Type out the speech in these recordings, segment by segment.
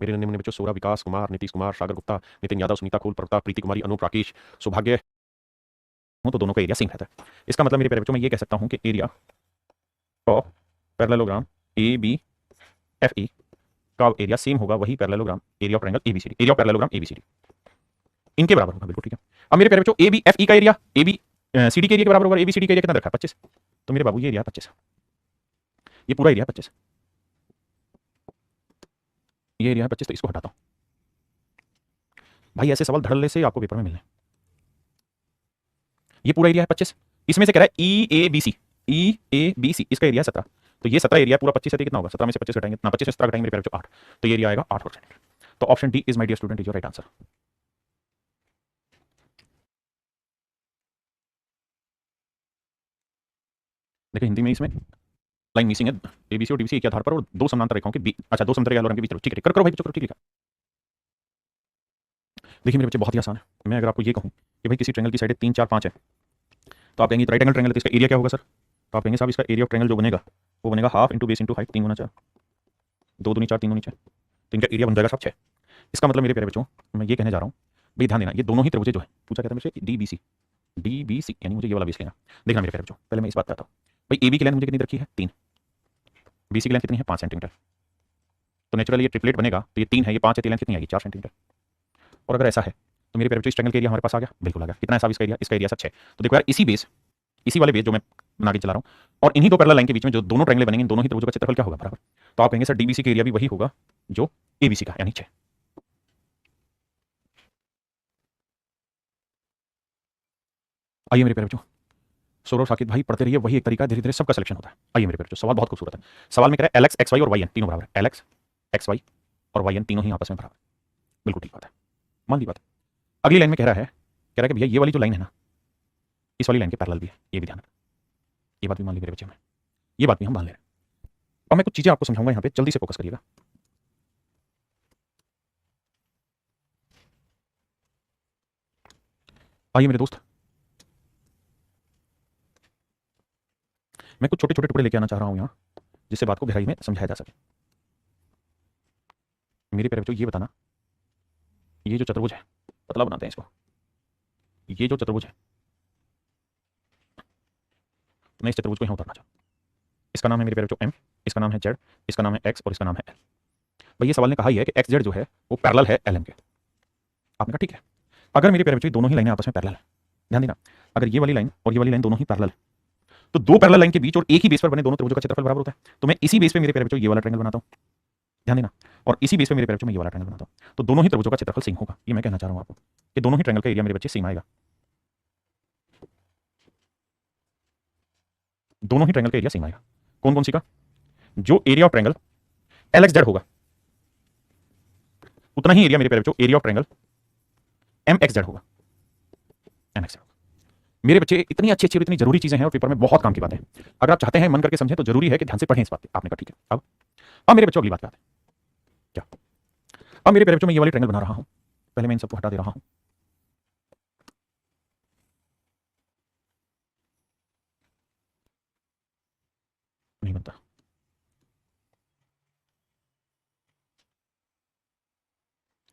मेरे नन्हे मुन्ने बच्चों सोरा, विकास कुमार, नीतीश कुमार, सागर गुप्ता, नितिन यादव, सुनीता खोल, प्रवक्ता, प्रीति कुमारी, अनूप, राकेश, सौभाग्य हूँ, तो दोनों का एरिया सेम रहता है। इसका मतलब मेरे प्यारे बच्चों मैं ये कह सकता हूँ कि area of parallelogram A B F E का एरिया सेम होगा वही parallelogram area of triangle ABCD, area of parallelogram ABCD इनके बराबर होगा, बिल्कुल ठीक है। अब मेरे प्यारे बच्चों ए बी एफ ई का area A B C D के एरिया के बराबर होगा। ए बी सी डी का एरिया कितना रखा है 25, तो मेरे बाबू ये एरिया 25, ये पूरा एरिया 25, ये एरिया है 25, तो इसको हटाता हूँ भाई। ऐसे सवाल धड़ल्ले से आपको पेपर में मिलने। ये पूरा एरिया है 25, इसमें से कह रहा है ई ए बी सी, ई ए बी सी इसका एरिया 17, तो ये 17 एरिया पूरा 25 है, कितना होगा 17 में से 25 घटाएंगे, ना 25 से 17 घटाएंगे मेरे प्यारे बच्चों 8, तो ये एरिया आएगा 8 वर्ग सेंटीमीटर। तो option D is my dear student is your right answer. देखिए हिंदी में इसमें लाइन मिसिंग है, एबीसी और डीबीसी के आधार पर और दो समानांतर रेखाओं के बीच, अच्छा दो समांतर रेखाओं के बीच, चलो ठीक है, करो भाई बच्चों करो, ठीक है। देखिए मेरे बच्चे बहुत ही आसान है। मैं अगर आपको ये कहूँ कि भाई किसी ट्रायंगल की साइड 3 4 5 है, तो आप कहेंगे राइट एंगल ट्रायंगल है तो इसका एरिया क्या होगा सर, तो आप कहेंगे साहब इसका एरिया ऑफ ट्रायंगल जो बनेगा वो बनेगा half into base into height, 3 गुना 4, 2 दूनी 4, 3 दूनी 4, तो इनका एरिया बन जाएगा साहब 6। इसका मतलब मेरे प्यारे बच्चों मैं ये कहने जा रहा हूँ, भाई ध्यान देना, ये दोनों ही त्रिभुज जो है, पूछा कहता है मेरे से डी बी सी, यानी मुझे ये वाला बेस लेना। देखना मेरे प्यारे बच्चों, पहले मैं इस बात करता हूँ, भाई ए बी की लेंथ मुझे कितनी रखी है 3, बी सी की लेंथ कितनी है 5 सेंटीमीटर, तो नेचुरली ये ट्रिपलेट बनेगा, तो ये 3 है, ये 5 है, तो लेंथ कितनी आएगी 4 सेंटीमीटर। और अगर ऐसा है तो मेरे प्यारे बच्चों इस ट्रायंगल का एरिया हमारे पास आ गया, बिल्कुल आ गया। कितना है साहब इसका एरिया 6। तो देखो यार इसी वाले बेस जो मैं बना के चला रहा हूँ और इन्हीं दो पैरेलल लाइन के बीच में जो दोनों ट्रायंगल बनेंगे, दोनों ही त्रिभुजों का क्षेत्रफल क्या होगा बराबर, तो आप कहेंगे सर डीबीसी का एरिया भी वही होगा जो एबीसी का, यानी 6। आइए मेरे प्यारे बच्चों, सौरभ साकिब भाई पढ़ते रहिए, वही एक तरीका है, धीरे धीरे सबका सिलेक्शन होता है। आइए मेरे प्यारे बच्चों, सवाल बहुत खूबसूरत है। सवाल में कह रहा है एलएक्स एक्स वाई और वाई एन तीनों बराबर है, एलएक्स एक्स वाई और वाई एन तीनों ही आपस में बराबर, बिल्कुल ठीक बात है, मान ली बात है। अगली लाइन में कह रहा है कि भैया ये वाली जो लाइन है ना, इस वाली लाइन के पैरेलल भी है, ये भी ध्यान रखना, ये बात भी मान ली मेरे बच्चे में, ये बात भी हम मान ले रहे हैं। अब मैं कुछ चीजें आपको समझाऊंगा, यहाँ पे जल्दी से फोकस करिएगा। आइए मेरे दोस्त, मैं कुछ छोटे छोटे टुकड़े लेके आना चाह रहा हूं यहाँ, जिससे बात को गहराई में समझाया जा सके। मेरे प्यारे बच्चों ये बताना, ये जो चतुर्भुज है, पतला बनाते हैं इसको, ये जो चतुर्भुज है, मैं इस चतुर्भुज को यहाँ उतारना चाहूँ। इसका नाम है मेरे प्यारे बच्चों एम, इसका नाम है जेड, इसका नाम है एक्स और इसका नाम है एल। भाई ये सवाल ने कहा ही है कि एक्स जेड जो है वो पैरेलल है एल एम के। आपने कहा ठीक है, अगर मेरे प्यारे बच्चों दोनों ही लाइनें आपस में पैरेलल है, ध्यान देना, अगर ये वाली लाइन और ये वाली लाइन दोनों ही पैरेलल है, तो दो पैरेलल लाइन के बीच और एक ही बेस पर बने दोनों त्रिभुजों का क्षेत्रफल बराबर होता है। तो मैं इसी बेस पे मेरे प्यारे बच्चों ये वाला ट्रायंगल बनाता हूँ, ध्यान देना, और इसी बेस पे मेरे प्यारे बच्चों मैं ये वाला ट्रायंगल बनाता हूँ, तो दोनों ही त्रिभुजों का क्षेत्रफल सेम होगा। ये मैं कहना चाह रहा हूँ आपको कि दोनों ही ट्रायंगल का एरिया मेरे बच्चे सेम आएगा, दोनों ही ट्रायंगल का एरिया सेम आएगा। कौन कौन सी का, जो area of triangle L X Z होगा उतना ही एरिया मेरे प्यारे बच्चों area of triangle M X Z होगा, एम एक्स जेड होगा। मेरे बच्चे इतनी अच्छी अच्छी और इतनी जरूरी चीजें हैं और पेपर में बहुत काम की बातें हैं। अगर आप चाहते हैं मन करके समझें तो जरूरी है कि ध्यान से पढ़ें इस बात पे। आपने कहा ठीक है। अब मेरे बच्चों अगली बात पे आते हैं। क्या, अब मेरे प्यारे बच्चों मैं ये वाली ट्रायंगल बना रहा हूं, पहले मैं इन सबको हटा दे रहा हूं। नहीं बनता,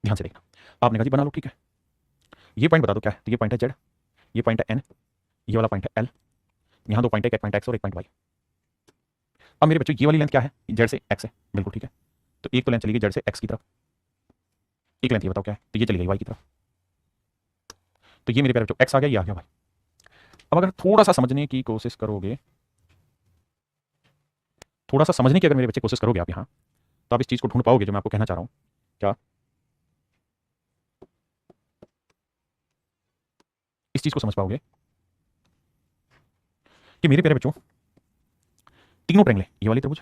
ध्यान से देखना। आपने कहा जी बना लो, ठीक है, ये पॉइंट बता दो क्या है, तो ये पॉइंट है जेड, ये पॉइंट है एन, ये वाला पॉइंट है एल, यहां दो पॉइंट है, एक पॉइंट एक्स और एक पॉइंट वाई। अब मेरे बच्चों ये वाली लेंथ क्या है, जेड से एक्स है, बिल्कुल ठीक है, तो एक तो लेंथ चली गई जेड से एक्स की तरफ, एक लेंथ ये बताओ क्या है, तो ये चली गई वाई की तरफ, तो ये मेरे प्यारे बच्चों एक्स आ गया, ये आ गया वाई। अब अगर थोड़ा सा समझने की कोशिश करोगे, थोड़ा सा समझने की अगर मेरे बच्चे कोशिश करोगे आप यहाँ, तो आप इस चीज को ढूंढ पाओगे जो मैं आपको कहना चाह रहा हूं। क्या इस चीज को समझ पाओगे कि मेरे प्यारे बच्चों तीनों ट्रायंगल ये वाली त्रिभुज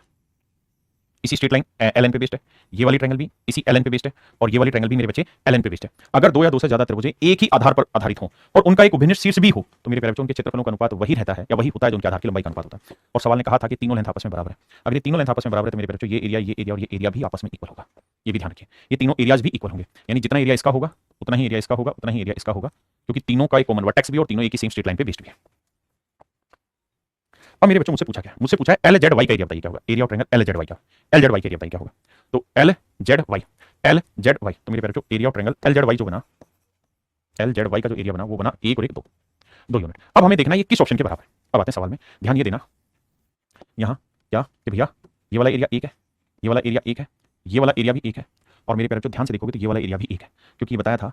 इसी स्ट्रेट लाइन एल एन पे बेस्ड है, ये वाली ट्रायंगल भी इसी एल एन पे बेस्ड है, और ये वाली ट्रायंगल भी मेरे बच्चे एल एन पे बेस्ड है। अगर दो या दो से ज्यादा त्रिभुज एक ही आधार पर आधारित हो और उनका एक उभिन्न शीर्ष भी हो, तो मेरे प्यारे बच्चों उनके क्षेत्रफलों का अनुपात वही रहता है या वही होता है जो उनके आधार की लंबाई का अनुपात होता है। और सवाल ने कहा था कि तीनों लेंथ आपस में बराबर है। अगर ये तीनों लेंथ आपस में बराबर है तो मेरे प्यारे बच्चों ये एरिया और ये एरिया भी आपस में इक्वल होगा। ये भी ध्यान रखिए, ये तीनों एरियाज भी इक्वल होंगे, यानी जितना एरिया इसका होगा उतना ही एरिया इसका होगा, उतना ही एरिया इसका होगा, क्योंकि तीनों का एक कॉमन वर्टेक्स भी और तीनों एक ही सेम स्ट्रेट लाइन पे बेस्ड भी है। अब मेरे बच्चों मुझसे पूछा क्या, मुझसे पूछा है एल जेड वाई का एरिया बताइए क्या होगा, area of triangle L Z Y का, एल जेड वाई का एरिया बताइए क्या होगा। तो L Z Y, L Z Y, तो मेरे प्यारे बच्चों area of triangle L Z Y जो बना, एल जेड वाई का जो एरिया बना वो बना 1 और 1 2, 2 यूनिट। अब हमें देखना है ये किस ऑप्शन के बराबर है। अब आते हैं सवाल में, ध्यान ये देना यहाँ क्या कि भैया ये वाला एरिया 1 है, ये वाला एरिया 1 है, ये वाला एरिया भी 1 है, और मेरे प्यारे बच्चों ध्यान से देखोगे तो ये वाला एरिया भी 1 है, क्योंकि ये बताया था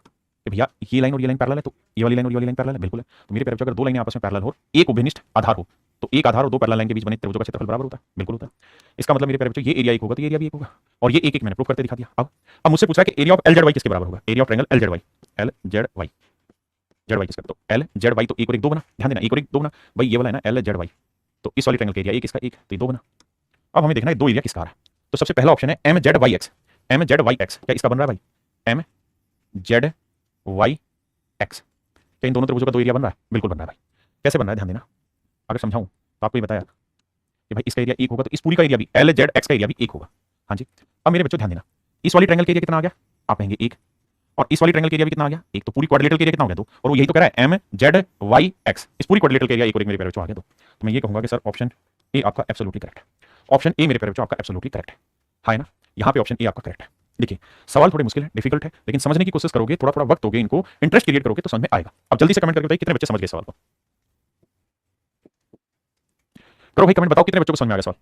कि भैया ये लाइन और ये लाइन पैरेलल है, तो ये वाली लाइन और ये वाली लाइन पैरेलल है, बिल्कुल है। तो मेरे प्यारे बच्चों अगर दो लाइनें आपस में पैरेलल हो, एक उभयनिष्ठ आधार हो, तो एक आधार और दो पैरेलल लाइन के बीच बने त्रिभुजों का क्षेत्रफल बराबर होता है, बिल्कुल होता है। इसका मतलब मेरे प्यारे बच्चों ये एरिया 1 होगा तो ये एरिया भी 1 होगा, और ये 1 1 मैंने प्रूव करके दिखा दिया। अब मुझसे पूछा है कि area of L Z Y किसके बराबर होगा, area of triangle L Z Y, L Z Y, Z Y किसका, तो एल जेड वाई तो 1 और 1 2 बना, ध्यान देना 1 और 1 2 बना, भाई ये वाला है ना एल जेड वाई, तो इस वाली ट्रायंगल का एरिया 1 इसका 1 तो ये 2 बना। अब हमें देखना है दो एरिया किसका आ रहा है, तो सबसे पहला ऑप्शन है M Z Y X, M Z Y X, क्या इसका बन रहा है भाई एम जेड वाई एक्स, क्या इन दोनों त्रिभुजों का दो एरिया बन रहा है, बिल्कुल बन रहा है भाई। कैसे बन रहा है ध्यान देना, अगर समझाऊं तो आपको ये बताया कि भाई इसका एरिया 1 होगा तो इस पूरी का एरिया भी एल जेड एक्स का एरिया भी 1 होगा। हाँ जी, अब मेरे बच्चों ध्यान देना, इस वाली ट्रायंगल के एरिया कितना आ गया, आप कहेंगे 1, और इस वाली ट्रायंगल के एरिया भी कितना आ गया 1, तो पूरी क्वाड्रिलेटरल के एरिया कितना हो गया 2, और वो यही तो कह रहा है एम जेड वाई एक्स, इस पूरी क्वाड्रिलेटरल के एरिया 1 और 1 मेरे प्यारे बच्चों आ गया 2। तो मैं ये कहूंगा कि सर ऑप्शन ए आपका एब्सोल्युटली करेक्ट है, ऑप्शन ए मेरे प्यारे बच्चों आपका एब्सोल्युटली करेक्ट है, है ना, यहाँ पे ऑप्शन ए आपका करेक्ट है। देखिए सवाल थोड़े मुश्किल है, डिफिकल्ट है, लेकिन समझने की कोशिश करोगे, थोड़ा थोड़ा वक्त दोगे, इनको इंटरेस्ट क्रिएट करोगे तो समझ में आएगा। अब जल्दी से कमेंट करके बताइए कितने बच्चे समझ गए सवाल को, करो भाई कमेंट, बताओ कितने बच्चों को समझ में आ गया सवाल।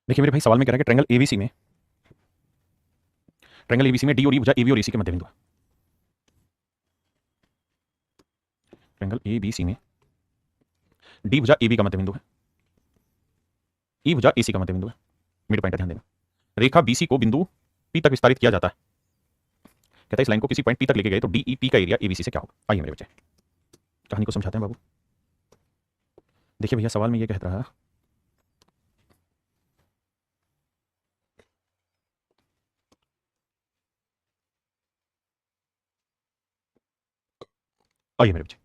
देखिए मेरे भाई सवाल में कह रहा है कि ट्रायंगल एबीसी में, ट्रायंगल एबीसी में डी और ई भुजा एबी और एसी के मध्य बिंदु है, ट्रायंगल एबीसी में डी भुजा एबी का मध्य बिंदु है, ई भुजा एसी का मध्य बिंदु है, मिड पॉइंट ध्यान देना, रेखा बीसी को बिंदु पी तक विस्तारित किया जाता है, कहता है इस लाइन को किसी पॉइंट पी तक लेके गए तो डीईपी का एरिया एबीसी से क्या होगा। आइए मेरे बच्चे कहानी को समझाते हैं बाबू। देखिए भैया सवाल में ये कहता रहा, आइए मेरे बच्चे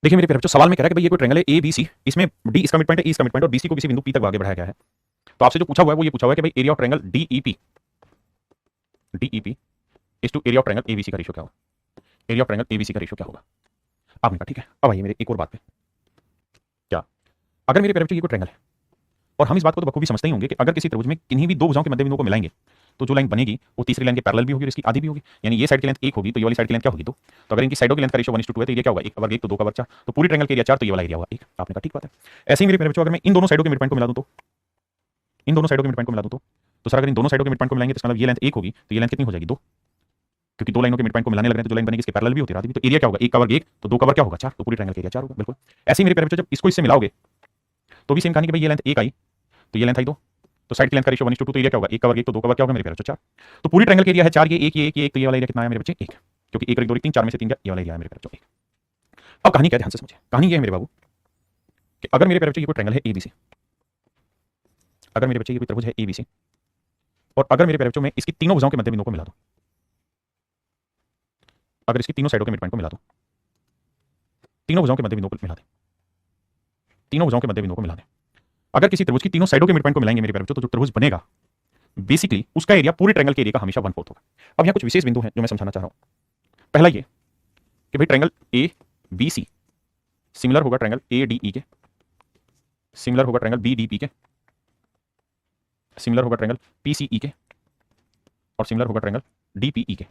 देखिए मेरे प्यारे बच्चों सवाल में कह रहा है कि भाई ये कोई ट्रायंगल है ए बी सी, इसमें डी इसका मिड पॉइंट है, ई इसका मिड पॉइंट और बीसी को किसी बिंदु पी तक आगे बढ़ाया गया है। तो आपसे जो पूछा हुआ है वो ये पूछा हुआ है कि भाई area of triangle DEP is to area of triangle ABC का रेशियो क्या होगा, एरिया ऑफ ट्रायंगल एबीसी का रेशियो क्या होगा। आपने कहा ठीक है, अब आइए मेरे एक और बात पे, क्या अगर मेरे प्यारे बच्चों ये कोई ट्रायंगल है और हम इस बात को तो बखूबी समझते ही होंगे कि अगर किसी त्रिभुज में किन्हीं भी दो भुजाओं के मध्य बिंदुओं को मिलाएंगे तो जो लाइन बनेगी वो तीसरी लाइन के पैरेलल भी होगी और इसकी आधी भी होगी, यानी ये साइड की लेंथ 1 होगी तो ये वाली साइड की लेंथ क्या होगी 2, तो अगर इनकी साइडों की लेंथ का रेशियो 1:2 है तो ये क्या होगा 1 का वर्ग 1 तो 2 का वर्ग 4, तो पूरी ट्रायंगल के एरिया 4 तो ये वाला एरिया होगा 1। आपने कहा ठीक बात है। ऐसे ही मेरे प्यारे बच्चों अगर मैं इन दोनों साइडों के मिड पॉइंट को मिला दूं तो, इन दोनों साइडों के मिड पॉइंट को मिला दूं तो सर अगर इन दोनों साइडों के मिड पॉइंट को मिलाएंगे तो इसका मतलब ये लेंथ 1 होगी तो ये लेंथ कितनी हो जाएगी 2, क्योंकि दो लाइनों के मिड पॉइंट को मिलाने लग रहे हैं तो जो लाइन बनेगी इसके पैरेलल भी होती रहती है, तो एरिया क्या होगा 1 का वर्ग 1 तो 2 का वर्ग क्या होगा 4, तो पूरी ट्रायंगल का एरिया 4 होगा बिल्कुल। ऐसे ही मेरे प्यारे बच्चों जब इसको इससे मिलाओगे तो भी सेम कहानी कि भाई ये लेंथ 1 आई तो ये लेंथ आई 2, तो साइड की लेंथ का रेशियो 1:2 तो एरिया क्या होगा 1 का वर्ग 1 तो 2 का वर्ग क्या होगा मेरे प्यारे बच्चों 4, तो पूरी ट्रायंगल का एरिया है 4, ये 1 ये 1 ये 1 तो ये वाला एरिया कितना है मेरे बच्चे 1, क्योंकि 1 और 1 2 3 4 में से 3 का ये वाला एरिया है मेरे प्यारे बच्चों 1। अब कहानी क्या ध्यान से समझिए, कहानी ये है मेरे बाबू कि अगर मेरे प्यारे बच्चों ये कोई ट्रायंगल है एबीसी, अगर मेरे बच्चे ये कोई त्रिभुज है एबीसी और अगर मेरे प्यारे बच्चों मैं इसकी तीनों भुजाओं के मध्य बिंदुओं को मिला दूं, अगर इसकी तीनों साइडों के मिड पॉइंट को मिला दूं, तीनों भुजाओं के मध्य बिंदुओं को मिला दें, तीनों भुजाओं के मध्य बिंदुओं को मिला दें, अगर किसी त्रिभुज की तीनों साइडों के मिड पॉइंट को मिलाएंगे मेरे प्यारे बच्चों तो जो त्रिभुज बनेगा बेसिकली उसका एरिया पूरे ट्रायंगल के एरिया का हमेशा 1/4 होगा। अब यहाँ कुछ विशेष बिंदु हैं जो मैं समझाना चाह रहा हूं। पहला ये कि भाई triangle A B C similar होगा ट्रायंगल ए डी ई के, सिमिलर होगा ट्रायंगल बी डी पी के, सिमिलर होगा ट्रायंगल पी सी ई के और सिमिलर होगा ट्रायंगल डी पी ई के।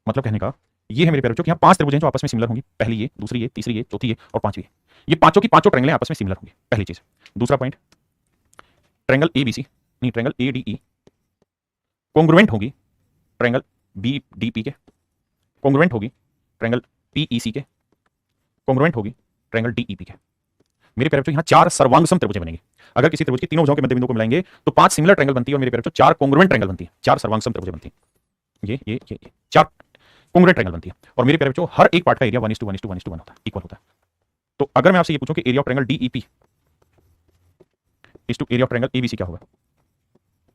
मतलब कहने का ये है मेरे प्यारे बच्चों कि यहाँ 5 त्रिभुज हैं जो आपस में सिमिलर होंगी, पहली ये, दूसरी ये, तीसरी ये, चौथी ये और पांचवी ये पांचों की पांचों ट्रायंगलें आपस में सिमिलर होंगी, पहली चीज। दूसरा point triangle A B C नहीं triangle A D E congruent होगी ट्रायंगल बी डी पी के, कॉन्ग्रुएंट होगी ट्रायंगल पी ई सी के, कॉन्ग्रुएंट होगी ट्रायंगल डी ई पी के। मेरे प्यारे बच्चों यहाँ 4 सर्वांगसम त्रिभुज बनेंगे, अगर किसी त्रिभुज की तीनों भुजाओं के मध्य बिंदु को मिलाएंगे तो 5 सिमिलर ट्रायंगल बनती है और मेरे प्यारे बच्चों 4 कॉन्ग्रुएंट ट्रायंगल बनती है, 4 सर्वांगसम त्रिभुज बनती है, ये 4 कॉन्ग्रुएंट ट्रायंगल बनती है और मेरे प्यारे बच्चों हर एक पार्ट का एरिया 1:1:1:1 होता है, इक्वल होता है। तो अगर मैं आपसे ये पूछूं कि area of triangle DEP is to area of triangle ABC क्या होगा,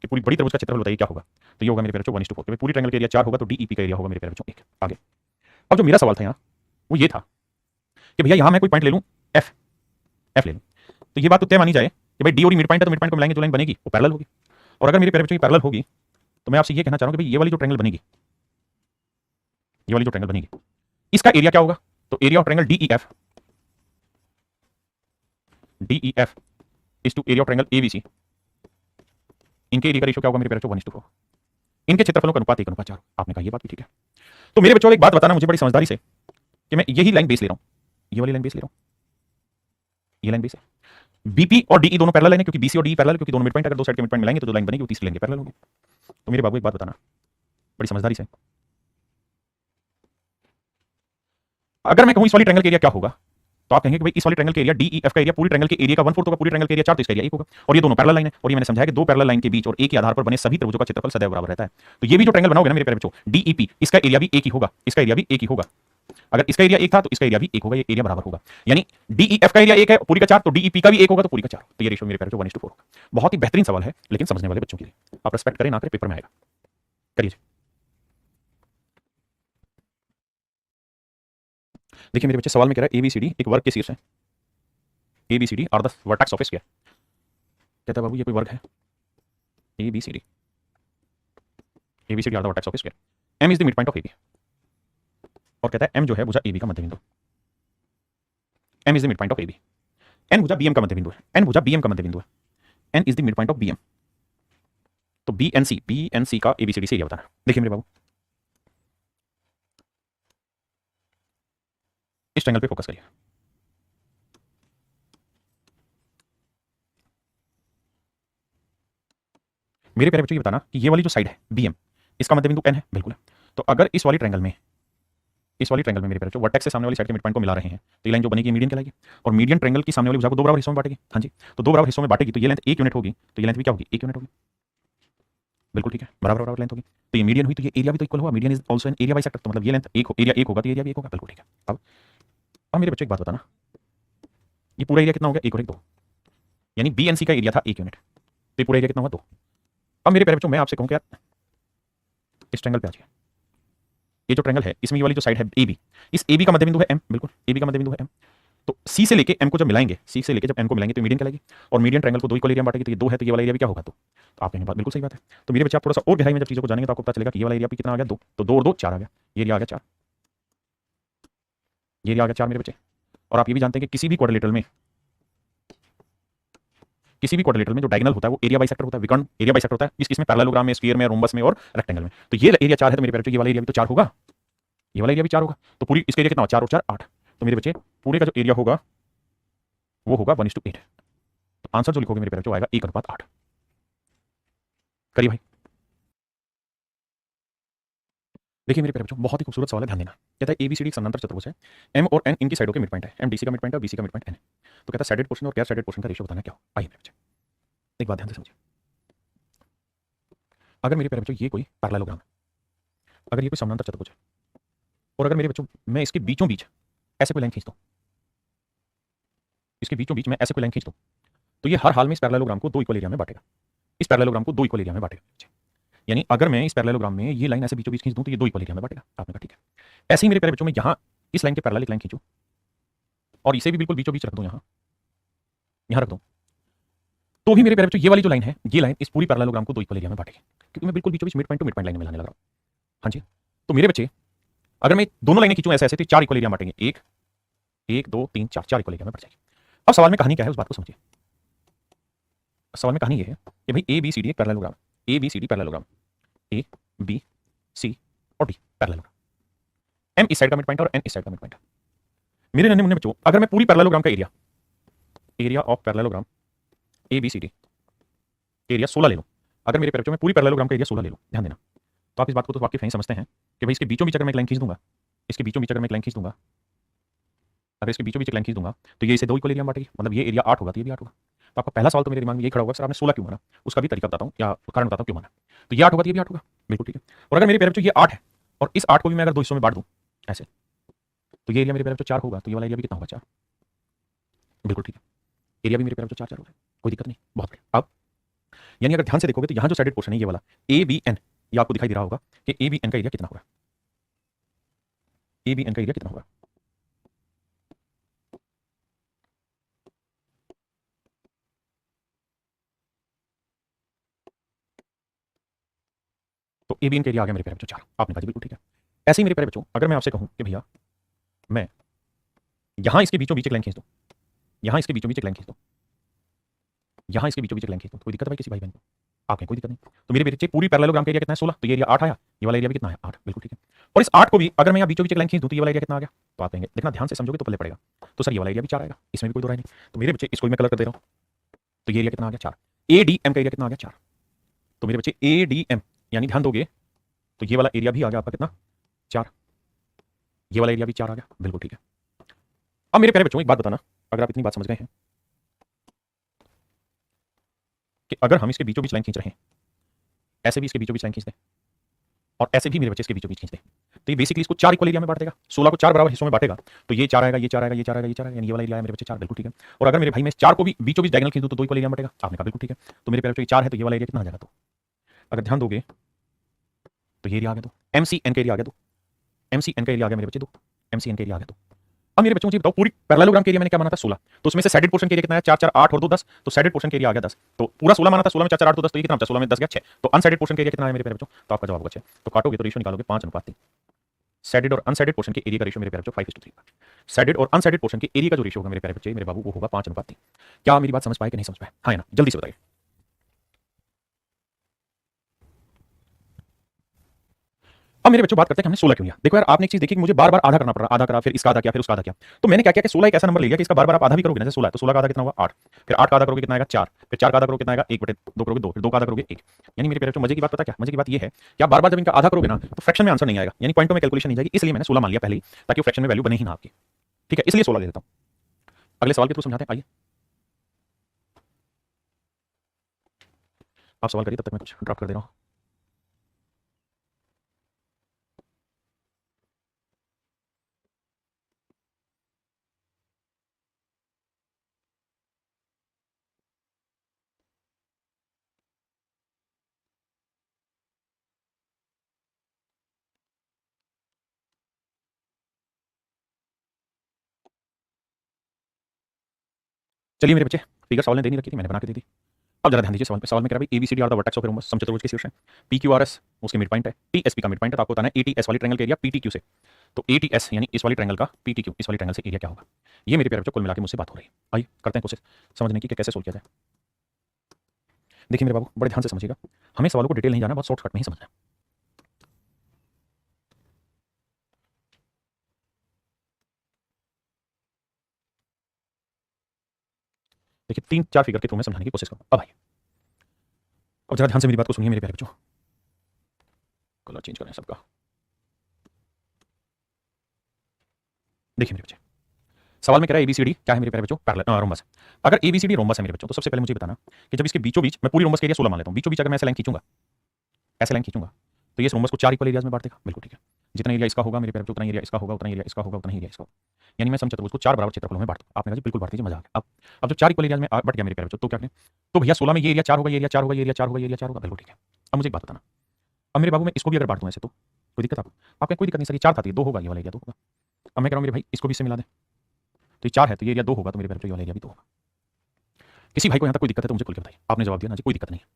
कि पूरी बड़ी त्रिभुज का क्षेत्रफल बताइए क्या होगा, तो ये होगा मेरे प्यारे बच्चों 1:4, पूरी ट्रायंगल का एरिया 4 होगा तो डीईपी का एरिया होगा मेरे प्यारे बच्चों 1। आगे अब जो मेरा सवाल था यहाँ वो ये था कि भैया यहाँ मैं कोई पॉइंट ले लूँ एफ ले लूँ, तो ये बात तो तय मानी जाए कि भाई डी और मिड पॉइंट है तो मिड पॉइंट को मिलाएंगे जो लाइन बनेगी वो पैरेलल होगी, और अगर मेरे प्यारे बच्चों की पैरेलल होगी तो मैं आपसे ये कहना चाह रहा हूँ कि भाई ये वाली जो ट्रायंगल बनेगी, ये वाली जो ट्रायंगल बनेगी इसका एरिया क्या होगा, तो area of triangle D E F is to area of triangle A B C, इनके एरिया का रेशियो क्या होगा मेरे प्यारे बच्चों? 1:4। इनके क्षेत्रफलों का अनुपात 1:4। आपने कहा ये बात भी ठीक है। तो मेरे बच्चों एक बात बताना मुझे बड़ी समझदारी से कि मैं यही लाइन बेस ले रहा हूं, ये वाली लाइन बेस ले रहा हूं, ये लाइन बेस है। बीपी और डीई दोनों पैरेलल है क्योंकि बीसी और डीई पैरेलल, क्योंकि दोनों मिड पॉइंट, अगर दो साइड के मिड पॉइंट मिलाएंगे तो जो लाइन बनेगी वो तीसरी लाइन के पैरेलल होगी। तो मेरे बाबू एक बात बताना बड़ी समझदारी से, अगर मैं कहूं इस वाली ट्रायंगल का एरिया क्या होगा, तो आप कहेंगे कि भाई इस वाली ट्रायंगल के एरिया डीईएफ का एरिया पूरी ट्रायंगल के एरिया का 1/4 होगा, पूरी ट्रायंगल के एरिया 4 तो इसका एरिया 1 होगा। और ये दोनों पैरेलल लाइन है, और ये मैंने समझाया कि दो पैरेलल लाइन के बीच और एक ही आधार पर बने सभी त्रिभुजों का क्षेत्रफल सदैव बराबर रहता है। तो ये भी जो ट्रायंगल बनाओगे ना मेरे प्यारे बच्चों, डीईपी, इसका एरिया भी एक ही होगा, इसका एरिया भी एक ही होगा। अगर इसका एरिया 1 था तो इसका एरिया भी 1 होगा, ये एरिया बराबर होगा। यानी डीईएफ का एरिया 1 है पूरी का 4, तो डीईपी का भी 1 होगा तो पूरी का 4। तो ये रेशियो मेरे प्यारे बच्चों 1:4 होगा। बहुत ही बेहतरीन सवाल है लेकिन समझने वाले बच्चों के लिए। आप रिस्पेक्ट करें ना करें, पेपर में आएगा, करिए। देखिए मेरे बच्चे, सवाल में कह रहा है एबीसीडी एक वर्ग के शीर्ष है, ABCD are the vertex of a square. कहता है बाबू ये कोई वर्ग है, ABCD, ABCD are the vertex of a square, M is the mid point of AB. और कहता है एम जो है भुजा एबी का मध्य बिंदु, M is the mid point of AB, N भुजा बीएम का मध्य बिंदु है, एन भुजा बीएम का मध्य बिंदु है, N is the mid point of BM. तो बीएनसी का एबीसीडी से एरिया बताना। देखिए मेरे बाबू, इस ट्रायंगल पे फोकस करिए। मेरे प्यारे बच्चों ये बताना कि ये वाली जो साइड है बीएम, इसका मध्य बिंदु एन है, बिल्कुल है। तो अगर इस वाली ट्रायंगल में, इस वाली ट्रायंगल में मेरे प्यारे बच्चों वर्टेक्स से सामने वाली साइड के मिड पॉइंट को मिला रहे हैं, तो ये लाइन जो बनेगी मीडियन कहलाएगी। और मीडियन ट्रायंगल की सामने वाली भुजा को दो बराबर हिस्सों में बांटेगी। हाँ जी, तो दो बराबर हिस्सों में बांटेगी तो ये लेंथ 1 यूनिट होगी, तो ये लेंथ भी क्या होगी? 1 यूनिट होगी। बिल्कुल ठीक है, बराबर बराबर लेंथ होगी। तो ये मीडियन हुई तो ये एरिया भी तो इक्वल हुआ, median is also an area bisector, तो मतलब ये लेंथ 1 एरिया 1 होगा तो एरिया भी 1 होगा। बिल्कुल ठीक है। अब मेरे बच्चों एक बात बताना, ये पूरा एरिया कितना हो गया? 1 और 1 2, यानी बीएनसी का एरिया था 1 यूनिट, तो ये पूरा एरिया कितना हुआ? 2। अब मेरे प्यारे बच्चों मैं आपसे कहूं कि यार इस ट्रायंगल पे आ जाइए, ये जो ट्रायंगल है इसमें ये वाली जो साइड है एबी, इस एबी का मध्य बिंदु है एम, बिल्कुल एबी का मध्य बिंदु है एम। तो सी से लेके एम को जब मिलाएंगे, सी से लेके जब एम को मिलाएंगे तो मीडियन कहलाएगी। और मीडियन ट्रायंगल को दो इक्वल एरिया में बांटेगी, तो ये 2 है तो ये वाला एरिया भी क्या होगा? 2। तो आप कहेंगे बात बिल्कुल सही बात है। तो मेरे बच्चे आप थोड़ा सा और गहराई में जब चीजों को जानेंगे तो आपको पता चलेगा कि ये वाला एरिया भी कितना आ गया? 2। तो 2 और 2 4 आ गया, ये एरिया आ गया 4, ये एरिया आ गया 4 मेरे बच्चे। और आप ये भी जानते हैं कि किसी भी क्वाड्रिलेटरल में, किसी भी क्वाड्रिलेटरल में जो डायगोनल होता है वो एरिया बाइसेक्टर होता है, विकर्ण एरिया बाइसेक्टर होता है। किसमें? पैरेललोग्राम में, स्फीयर में, रोम्बस में और रेक्टेंगल में। तो ये एरिया 4 है तो मेरे बच्चे ये वाला एरिया भी तो 4 होगा, ये वाला एरिया भी 4 होगा। तो पूरी इसका एरिया कितना? 4 और 4 8। तो मेरे बच्चे पूरे का जो एरिया होगा वो होगा 1:8। तो आंसर जो लिखोगे मेरे प्यारे बच्चों आएगा 1:8। करिए भाई। देखिए मेरे प्यारे बच्चों, बहुत ही खूबसूरत सवाल है, ध्यान देना। कहता है एबीसीडी एक समांतर चतुर्भुज है, एम और एन इनकी साइडों के मिड पॉइंट है, एम डीसी का मिड पॉइंट है और बीसी का मिड पॉइंट एन है। तो कहता है सैडेड पोर्शन और गैर सैडेड पोर्शन का रेशियो बताना क्या हो। आइए मेरे बच्चे एक बात ध्यान से समझिए, अगर मेरे प्यारे बच्चों ये कोई पैरेललोग्राम है, अगर ये कोई समांतर चतुर्भुज है, और अगर मेरे बच्चों मैं इसके बीचों बीच ऐसे कोई लाइन खींच दूं, इसके बीचों बीच मैं ऐसे कोई लाइन खींच दूं, तो ये हर हाल में इस पैरेललोग्राम को 2 इक्वल एरिया में बांटेगा, इस पैरेललोग्राम को 2 इक्वल एरिया में बांटेगा। यानी अगर मैं इस पैरेललोग्राम में ये लाइन ऐसे बीचों बीच खींच दूं तो ये 2 इक्वल एरिया में बांटेगा। आपने कहा ठीक है। ऐसे ही मेरे प्यारे बच्चों में यहां इस लाइन के पैरेलल एक लाइन खींचूं और इसे भी बिल्कुल बीचों बीच रख दूं, यहां रख दूं, तो भी मेरे प्यारे बच्चों ये वाली जो लाइन है, ये लाइन इस पूरी पैरेललोग्राम को 2 इक्वल एरिया में बांटेगी, क्योंकि मैं बिल्कुल बीचों बीच mid point to mid point line में लाने लग रहा हूं। हाँ जी, तो मेरे बच्चे अगर मैं दोनों लाइनें खींचूं ऐसे ऐसे तो 4 इक्वल एरिया में बांटेंगे, 1 1 2 3 4 4 इक्वल एरिया में बढ़ जाएगी। अब सवाल में कहानी क्या है उस बात को समझिए। सवाल में कहानी ये है कि भाई ए बी सी डी एक parallelogram, A B C D parallelogram, A B C और डी पैरेललोग्राम, एम इस साइड का मिड पॉइंट और एन इस साइड का मिड पॉइंट। मेरे नन्हे मुन्ने बच्चों, अगर मैं पूरी पैरेललोग्राम का area, area of parallelogram A B C D area 16 ले लूं, अगर मेरे प्यारे बच्चों मैं पूरी पैरेललोग्राम का एरिया 16 ले लूं, ध्यान देना, तो आप इस बात को तो वाकिफ नहीं समझते हैं कि भाई इसके बीचों बीच अगर मैं एक लाइन खींच दूंगा, इसके बीचों बीच अगर मैं एक लाइन खींच दूंगा, अगर इसके बीचों बीच एक लाइन खींच दूंगा तो ये इसे 2 इक्वल एरिया में बांटेगी, मतलब ये एरिया 8 होगा तो ये भी 8 होगा। तो आपका पहला सवाल तो मेरे दिमाग में ये खड़ा होगा सर आपने 16 क्यों माना, उसका भी तरीका बताता हूं या कारण बताता हूं क्यों माना। तो ये 8 होगा तो ये भी 8 होगा, बिल्कुल ठीक है। और अगर मेरे प्यारे बच्चों ये 8 है और इस 8 को भी मैं अगर 2 हिस्सों में बांट दूं ऐसे, तो ये एरिया मेरे प्यारे बच्चों 4 होगा, तो ये वाला एरिया भी कितना होगा? 4, बिल्कुल ठीक है। एरिया भी मेरे प्यारे बच्चों 4 4 हो रहा है, कोई दिक्कत नहीं, बहुत बढ़िया। अब यानी अगर ध्यान से देखोगे तो यहां जो साइडेड पोर्शन है ये वाला ए बी एन, ये आपको दिखाई दे रहा होगा कि ए बी एन का एरिया कितना होगा, ए बी एन का एरिया कितना होगा। तो ए बी एन का एरिया आ गया मेरे प्यारे बच्चों 4। आपने कहा जी बिल्कुल ठीक है। ऐसे ही मेरे प्यारे बच्चों अगर मैं आपसे कहूं कि भैया मैं यहां इसके बीचों बीच एक लाइन खींच दो, यहां इसके बीचों बीच एक लाइन खींच दो, यहां इसके बीचों बीच एक लाइन खींच दो, कोई दिक्कत है भाई किसी भाई बहन को? आपके कोई दिक्कत नहीं। तो मेरे बच्चे पूरी पैरेललोग्राम का एरिया कितना है 16, तो ये एरिया 8 आया, ये वाला एरिया भी कितना है 8, बिल्कुल ठीक है। और इस 8 को भी अगर मैं यहां बीचों बीच एक लाइन खींच दूं तो ये वाला एरिया कितना आ गया, तो आप कहेंगे देखना ध्यान से समझोगे तो पल्ले पड़ेगा। तो सर ये वाला एरिया भी 4 आएगा, इसमें भी कोई दो राय नहीं। तो मेरे बच्चे इसको भी मैं कलर कर दे रहा हूं, तो ये एरिया कितना आ गया 4, एडीएम का एरिया कितना आ गया 4। तो मेरे बच्चे एडीएम यानी ध्यान दोगे तो ये वाला एरिया भी आ गया आपका कितना 4, ये वाला एरिया भी 4 आ गया, बिल्कुल ठीक है। अब मेरे प्यारे बच्चों एक बात बताना, अगर आप इतनी बात समझ गए हैं कि अगर हम इसके बीचों बीच लाइन खींच रहे हैं, ऐसे भी इसके बीचों बीच लाइन खींच दें और ऐसे भी मेरे बच्चे इसके बीचों बीच खींच दें, तो ये बेसिकली इसको 4 इक्वल एरिया में बांट देगा, 16 को 4 बराबर हिस्सों में बांटेगा। तो ये 4 आएगा, ये 4 आएगा, ये 4 आएगा, ये 4 आएगा, यानी ये वाला एरिया है मेरे बच्चे 4, बिल्कुल ठीक है। और अगर मेरे भाई मैं इस 4 को भी बीचों बीच डायगोनल खींच दूं तो 2 इक्वल एरिया में बांटेगा, आपने कहा बिल्कुल ठीक है। तो मेरे प्यारे बच्चों 4 है तो ये वाला एरिया कितना आ जाएगा, तो अगर ध्यान दोगे तो ये एरिया आ गया, तो एमसीएन का एरिया आ गया, तो एमसीएन का एरिया आ गया मेरे बच्चे 2, एमसीएन का एरिया आ गया। तो अब मेरे बच्चों मुझे बताओ पूरी पैरेललोग्राम के एरिया मैंने क्या माना था 16, तो उसमें से सैडेड पोर्शन के एरिया कितना है 4 4 8 और 2 10, तो सैडेड पोर्शन के एरिया आ गया 10, तो पूरा 16 माना था, 16 में 4 4 8 2 10, तो ये कितना बचा 16 में 10 गया 6, तो अनसैडेड पोर्शन के एरिया कितना है मेरे प्यारे बच्चों, तो आपका जवाब होगा 6। तो काटोगे तो रेशियो निकालोगे 5:3, सैडेड और अनसैडेड पोर्शन के एरिया का रेशियो मेरे प्यारे बच्चों 5:3, सैडेड और अनसैडेड पोर्शन के एरिया का जो रेशियो होगा मेरे प्यारे बच्चे मेरे बाबू वो होगा 5:3। क्या मेरी बात समझ पाए कि नहीं समझ पाए, हाँ ना, जल्दी से बताइए। अब मेरे बच्चों बात करते हैं कि हमने 16 क्यों लिया। देखो यार आपने एक चीज देखी कि मुझे बार बार आधा करना पड़ रहा, आधा करा फिर इसका आधा किया फिर उसका आधा किया, तो मैंने क्या किया कि 16 एक ऐसा नंबर ले लिया कि इसका बार बार आप आधा भी करोगे ना, जैसे 16 है तो 16 का आधा कितना होगा 8, फिर 8 का आधा करोगे कितना आएगा 4, फिर 4 का आधा करोगे कितना आएगा 1/2 करोगे 2, फिर 2 का आधा करोगे 1। यानी मेरे प्यारे बच्चों मजे की बात पता क्या, मजे की बात ये है कि आप बार बार जब इनका आधा करोगे ना तो फ्रैक्शन में आंसर नहीं आएगा, यानी पॉइंटों में कैलकुलेशन नहीं जाएगी, इसलिए मैंने 16 मान लिया पहले ही ताकि फ्रैक्शन में वैल्यू बने ही ना आपकी, ठीक है, इसलिए 16 ले लेता हूं। अगले सवाल के थ्रू समझाते हैं, आइए आप सवाल करिए तब तक मैं कुछ ड्रॉप कर दे रहा हूं। चलिए मेरे बच्चे फिगर सवाल ने दे नहीं रखी थी, मैंने बना के दे दी। अब जरा ध्यान दीजिए सवाल पे, सवाल में कह रहा है ABCD are the vertex of a rhombus समचतुर्भुज के शीर्ष है, पीक्यूआरएस उसके मिड पॉइंट है, टीएसपी का मिड पॉइंट है, तो आपको बताना है एटीएस वाली ट्रायंगल के एरिया पीटीक्यू से, तो एटीएस यानी इस वाली ट्रायंगल का पीटीक्यू इस वाली ट्रायंगल से एरिया क्या होगा। ये मेरे प्यारे बच्चों कुल मिला के मुझसे बात हो रही है, आइए करते हैं कोशिश समझने की कि कैसे सोल्व किया जाए। देखिए मेरे बाबू बड़े ध्यान से समझिएगा, हमें सवालों को डिटेल नहीं जाना, बहुत शॉर्टकट में ही समझना है। देखिए 3-4 फिगर के थ्रू मैं समझाने की कोशिश करूँ। अब आइए, अब जरा ध्यान से मेरी बात को सुनिए मेरे प्यारे बच्चों, कलर चेंज करें सबका। देखिए मेरे बच्चे सवाल में कह रहा है एबीसीडी क्या है मेरे प्यारे बच्चों, पैरेलल रोम्बस। अगर एबीसीडी रोम्बस है मेरे बच्चों तो सबसे पहले मुझे बताना कि जब इसके बीचों बीच मैं पूरी रोम्बस के एरिया 16 मान लेता हूं, बीचों बीच अगर मैं ऐसे लाइन खींचूंगा, ऐसे लाइन खींचूंगा तो ये इस रोम्बस को 4 इक्वल एरियाज में बांट देगा, बिल्कुल ठीक है। जितना एरिया इसका होगा मेरे प्यारे बच्चों उतना एरिया इसका होगा, उतना एरिया इसका होगा, उतना एरिया इसका होगा, यानी मैं समचतुर्भुज को 4 बराबर क्षेत्रफलों में बांट दूं। आपने कहा जी बिल्कुल बांट दीजिए, मजा आ गया। अब जब 4 इक्वल एरियाज में बट गया मेरे प्यारे बच्चों तो क्या करें, तो भैया 16 में ये एरिया 4 होगा, ये एरिया 4 होगा, ये एरिया 4 होगा, ये एरिया 4 होगा, बिल्कुल ठीक है। अब मुझे एक बात बताना, अब मेरे बाबू मैं इसको भी अगर बांट दूं ऐसे तो कोई दिक्कत आपको, आपके कोई दिक्कत नहीं सर, ये 4 था, ये 2 होगा, ये वाला एरिया 2 होगा। अब मैं कह रहा हूं मेरे भाई इसको भी इससे मिला दें, तो ये 4 है तो ये एरिया 2 होगा, तो मेरे प्यारे बच्चों ये वाला एरिया भी 2 होगा। किसी भाई को यहाँ तक कोई दिक्कत है तो मुझे खुल के बताइए। आपने जवाब दिया ना जी कोई दिक्कत नहीं है।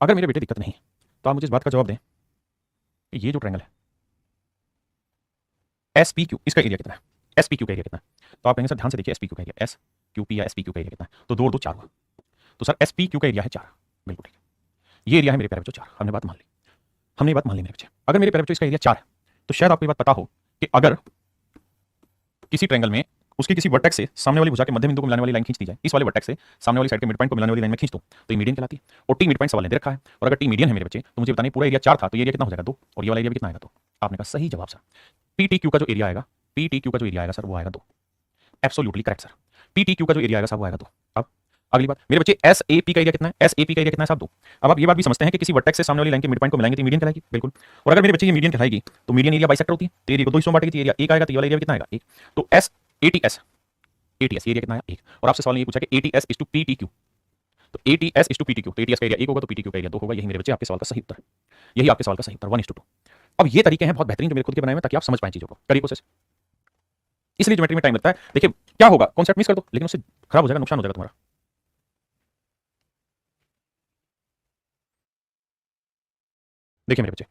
अगर मेरे बेटे दिक्कत नहीं है तो आप मुझे इस बात का जवाब दें कि ये जो ट्रायंगल है एस पी क्यू इसका एरिया कितना है, एस पी क्यू का एरिया कितना है, तो आप कहेंगे सर ध्यान से देखिए एस पी क्यू का एरिया एस क्यू पी या एस पी क्यू का एरिया कितना है, तो 2 और 2 4 हुआ, तो सर एस पी क्यू का एरिया है 4, बिल्कुल ठीक है। ये एरिया है मेरे प्यारे बच्चों 4, हमने बात मान ली, हमने बात मान ली मेरे बच्चे। अगर मेरे प्यारे बच्चों इसका एरिया 4 है तो शायद आपको ये बात पता हो कि अगर किसी ट्रायंगल में उसके किसी वर्टेक्स से सामने वाली भुजा के मध्य बिंदु को मिलाने वाली लाइन खींच दी जाए, इस वाले वर्टेक्स से सामने वाली साइड के मिड पॉइंट को मिलाने वाली लाइन में खींच दो तो ये मीडियन कहलाती है, और टी मिड पॉइंट सवाल ने दे रखा है, और अगर टी मीडियन है मेरे बच्चे तो मुझे बताने पूरा एरिया 4 था तो ये एरिया कितना हो जाएगा 2, और ये वाला एरिया भी कितना आएगा 2। आपने कहा सही जवाब सर, पी टी क्यू का जो एरिया आएगा, पी टी क्यू का जो एरिया आएगा सर वो आएगा 2, absolutely correct sir, P T Q का जो एरिया आएगा सर वो आएगा 2। अब अगली बात मेरे बच्चे एस ए पी का एरिया कितना है, एस ए पी का एरिया कितना है साहब 2। अब आप ये बात भी समझते हैं कि किसी वर्टेक्स से सामने वाली लाइन के मिड पॉइंट को मिलाएंगे तो मीडियन कहलाएगी, बिल्कुल। और अगर मेरे बच्चे ये मीडियन कहलाएगी तो मीडियन एरिया बाइसेक्टर होती है, तो एरिया को 2 हिस्सों में बांटेगी, एरिया 1 आएगा तो ये वाला एरिया कितना आएगा 1, तो एस एटीएस एटीएस एरिया कितना है 1। और आपसे सवाल ये पूछा कि एटीएस इज टू पीटीक्यू, तो एटीएस इज टू पीटीक्यू, तो एटीएस का एरिया 1 होगा तो पीटीक्यू का एरिया 2 होगा। यही मेरे बच्चे आपके सवाल का सही उत्तर है, यही आपके सवाल का सही उत्तर 1:2। अब ये तरीके हैं बहुत बेहतरीन जो मेरे खुद के बनाए हैं ताकि आप समझ पाएं चीजों को, करिए कोशिश। इसलिए ज्योमेट्री में टाइम लगता है, देखिए क्या होगा कॉन्सेप्ट मिस कर दो लेकिन उससे खराब हो जाएगा, नुकसान हो जाएगा तुम्हारा। देखिए मेरे बच्चे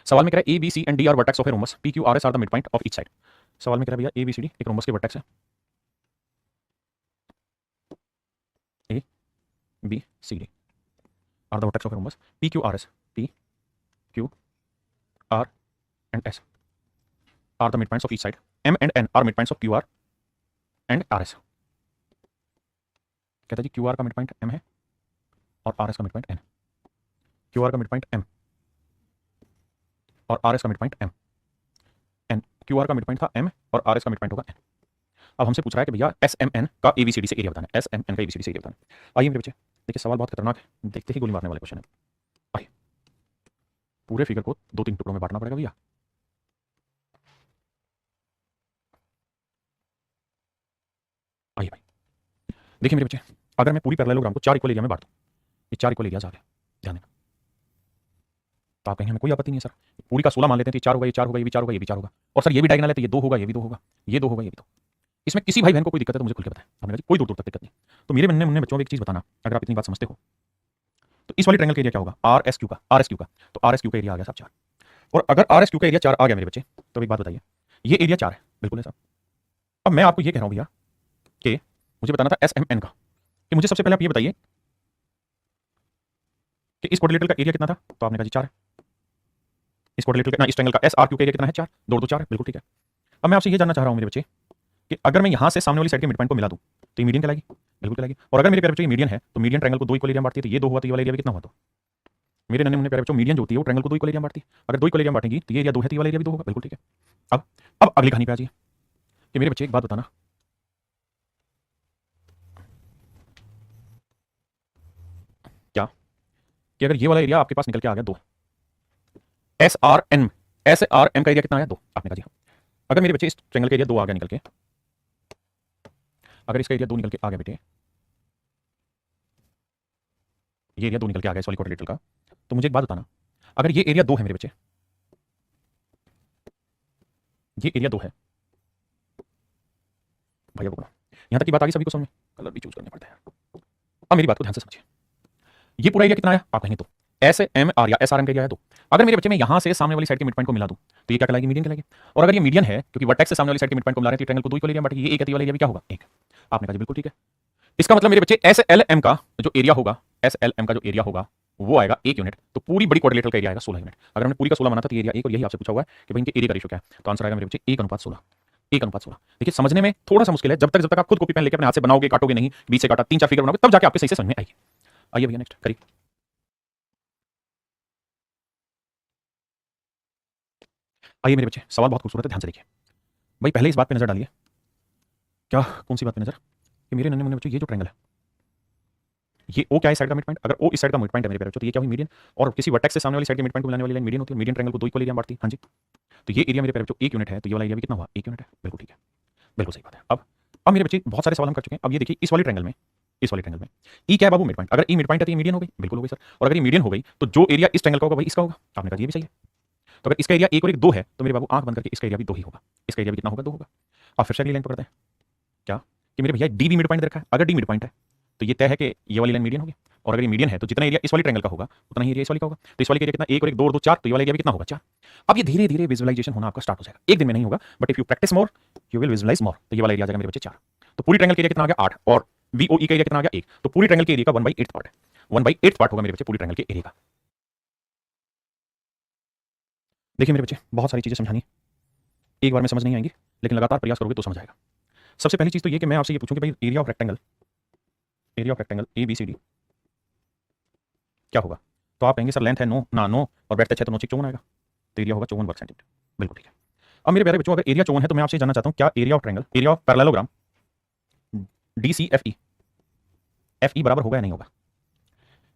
सवाल में कह रहा है A B C and D are vertex of a rhombus P Q R S are the mid point of each side. सवाल में कह रहा है भैया ए बी सी डी एक रोम्बस के वर्टेक्स है, B C D are the vertex of rhombus P Q R S P Q R and S are the mid points of each side M and N are mid points of Q R and R S. कहता है जी Q R का mid point M है और R S का mid point N. Q R का mid point M और R S का mid point M N. Q R का मिड पॉइंट था एम और आर एस का मिड पॉइंट होगा एन। अब हमसे पूछ रहा है कि भैया एस एम एन का एबीसीडी से एरिया बताना है। एस एम एन का एबीसीडी से एरिया बताना है। आइए मेरे बच्चे देखिए सवाल बहुत खतरनाक है, देखते ही गोली मारने वाले क्वेश्चन है। आइए पूरे फिगर को 2-3 टुकड़ों में बांटना पड़ेगा भैया। आइए भाई देखिए मेरे बच्चे, अगर मैं पूरी पैरेललोग्राम को 4 इक्वल एरिया में बांट दूं, ये 4 इक्वल एरियाज आ गए, ध्यान देना। तो आप कहेंगे हमें कोई आपत्ति नहीं है सर, पूरी का 16 मान लेते हैं तो ये 4 होगा, ये 4 होगा, ये भी 4 होगा, ये भी 4 होगा, और सर ये भी डायगोनल है तो ये 2 होगा, ये भी 2 होगा, ये 2 होगा, ये भी 2। इसमें किसी भाई बहन को कोई दिक्कत है तो मुझे खुल के बताएं। आपने कहा जी कोई दूर दूर तक दिक्कत नहीं। तो मेरे बनने मुन्ने बच्चों को एक चीज़ बताना, अगर आप इतनी बात समझते हो तो इस वाली ट्रायंगल का एरिया क्या होगा, आर एस क्यू का। आर एस क्यू का तो आर एस क्यू का एरिया आ गया साहब 4। और अगर आर एस क्यू का एरिया 4 आ गया मेरे बच्चे, तो एक बात बताइए, ये एरिया 4 है, बिल्कुल है साहब। अब मैं आपको ये कह रहा हूँ भैया कि मुझे बताना था एस एम एन का, कि मुझे सबसे पहले आप ये बताइए कि इस क्वाड्रिलेटरल का एरिया कितना था, तो आपने कहा जी 4 है। इस क्वाड्रिलेटरल का, इस ट्रायंगल का एस आर क्यू का एरिया कितना है, 4, 2 2 4 है, बिल्कुल ठीक है। अब मैं आपसे ये जानना चाह रहा हूँ मेरे बच्चे कि अगर मैं यहाँ से सामने वाली साइड के मिड पॉइंट को मिला दूँ तो ये मीडियन कहलाएगी, बिल्कुल कहलाएगी। और अगर मेरे प्यारे बच्चों ये मीडियन है तो मीडियन ट्रायंगल को 2 इक्वल एरिया में बांटती है, तो ये 2 हुआ तो ये वाला एरिया भी कितना हुआ, तो मेरे नन्हे मुन्ने प्यारे बच्चों मीडियन जो होती है वो ट्रायंगल को 2 इक्वल एरिया में बांटती है। अगर 2 इक्वल एरिया में बांटेगी तो ये एरिया 2 है तो ये वाला एरिया भी 2 होगा, बिल्कुल ठीक है। अब अगली कहानी पे आ जाइए कि मेरे बच्चे एक बात बताना, क्या कि अगर ये वाला एरिया आपके पास निकल के आ गया 2, S R N, S R M का एरिया कितना आया 2, आपने कहा जी हाँ। अगर मेरे बच्चे इस ट्रायंगल का एरिया 2 आ गया निकल के, अगर इसका एरिया 2 निकल के आ गया बेटे, ये एरिया 2 निकल के आ गया इस वाली क्वाड्रिलेटरल का, तो मुझे एक बात बताना, अगर ये एरिया 2 है मेरे बच्चे, ये एरिया 2 है भैया बोलो, यहां तक की बात आ गई सभी को समझ में, कलर भी चूज करने पड़ते हैं। अब मेरी बात को ध्यान से समझिए, ये पूरा एरिया कितना आया, आप कहेंगे तो एस एम आर या एस आर एम का एरिया है 2। अगर मेरे बच्चे में यहां से सामने वाली साइड के मिड पॉइंट को मिला दूं तो ये क्या कहलाएगी, मीडियन कहलाएगी। और अगर ये मीडियन है क्योंकि वर्टेक्स से सामने वाली साइड के मिड पॉइंट को मिला रहे हैं तो ट्रायंगल को 2 इक्वल एरिया में बांटेगी, ये एक है, वाला एरिया भी क्या होगा 1। आपने कहा जी बिल्कुल ठीक है। इसका मतलब मेरे बच्चे एस एल एम का जो एरिया होगा, एस एल एम का जो एरिया होगा वो आएगा 1 यूनिट, तो पूरी बड़ी क्वाड्रिलेटरल का एरिया आएगा 16 यूनिट। अगर हमने पूरी का 16 माना था तो एरिया 1, और यही आपसे पूछा हुआ है कि भाई इनके एरिया का रेशियो क्या है, तो आंसर आएगा मेरे बच्चे 1:16। 1:16। देखिए समझने में थोड़ा सा मुश्किल है, जब तक आप खुद कॉपी पेन लेकर अपने हाथ से बनाओगे, काटोगे नहीं, बीच से काटा, 3-4 फिगर बनाओगे, तब जाके आपके सही से समझ में आएगी। आइए भैया नेक्स्ट करिए। आइए मेरे बच्चे सवाल बहुत खूबसूरत है, ध्यान से देखिए भाई। पहले इस बात पे नजर डालिए, क्या कौन सी बात पे नजर, कि मेरे नन्हे मुन्ने बच्चे ये जो ट्रायंगल है, ये ओ क्या है, साइड का मिड पॉइंट, अगर ओ इस साइड का मिड पॉइंट है मेरे प्यारे बच्चों, तो ये क्या हुई मीडियन। और किसी वर्टेक्स से सामने वाली साइड के मिड पॉइंट को मिलाने वाली लाइन मीडियन होती है, मीडियन ट्रायंगल को 2 इक्वल एरिया में बांटती है। हाँ जी, तो ये एरिया मेरे प्यारे बच्चों 1 यूनिट है, तो ये वाला एरिया भी कितना हुआ, 1 यूनिट है, बिल्कुल ठीक है, बिल्कुल सही बात है। अब मेरे बच्चे बहुत सारे सवाल हम कर चुके हैं। अब ये देखिए इस वाली ट्रायंगल में, इस वाली ट्रायंगल में ई क्या है बाबू, मिड पॉइंट। अगर ई मिड पॉइंट है तो ये मीडियन हो गई, बिल्कुल हो गई सर। और अगर ये मीडियन हो गई तो जो एरिया इस ट्रायंगल का होगा वही इसका होगा, आपने कहा ये भी सही है। तो अगर इसका एरिया 1 और 1 2 है तो मेरे बाबू आंख बंद करके इसका एरिया भी 2 ही होगा, इसका एरिया भी कितना होगा, 2 होगा। अब फिर से अगली लाइन पकड़ते हैं, क्या कि मेरे भैया डी भी मिड पॉइंट रखा है, अगर डी मिड पॉइंट है तो ये तय है कि ये वाली लाइन मीडियन होगी। और अगर ये मीडियन है तो जितना एरिया इस वाली ट्रायंगल का होगा उतना ही एरिया इस वाली का होगा। तो इस वाली का एरिया कितना, 1 और 1 2 और 2 4, तो ये वाला एरिया भी कितना होगा, 4। अब ये धीरे धीरे विजुअलाइजेशन होना आपका स्टार्ट हो जाएगा, एक दिन में नहीं होगा, but if you practise more you will visualize more. तो ये वाला एरिया आ जाएगा मेरे बच्चे 4। तो पूरी ट्रायंगल का एरिया कितना आ गया 8, और वीओई का एरिया कितना आ गया 1, तो पूरी ट्रायंगल के एरिया का 1/8 पार्ट है, 1/8 पार्ट होगा मेरे बच्चे पूरी ट्रायंगल के एरिया का। देखिए मेरे बच्चे बहुत सारी चीजें समझानी, एक बार में समझ नहीं आएंगी, लेकिन लगातार प्रयास करोगे तो समझ आएगा। सबसे पहली चीज तो ये कि मैं आपसे ये पूछूं कि भाई area of rectangle A B C D क्या होगा, तो आप कहेंगे सर लेंथ है 9 ना 9 और ब्रेड्थ है 6, तो 9 6 54 आएगा, तो एरिया होगा 54 वर्ग सेंटीमीटर, बिल्कुल ठीक है। अब मेरे प्यारे बच्चों अगर एरिया 54 है तो मैं आपसे जानना चाहता हूं क्या area of triangle, area of parallelogram D C F E बराबर होगा या नहीं होगा।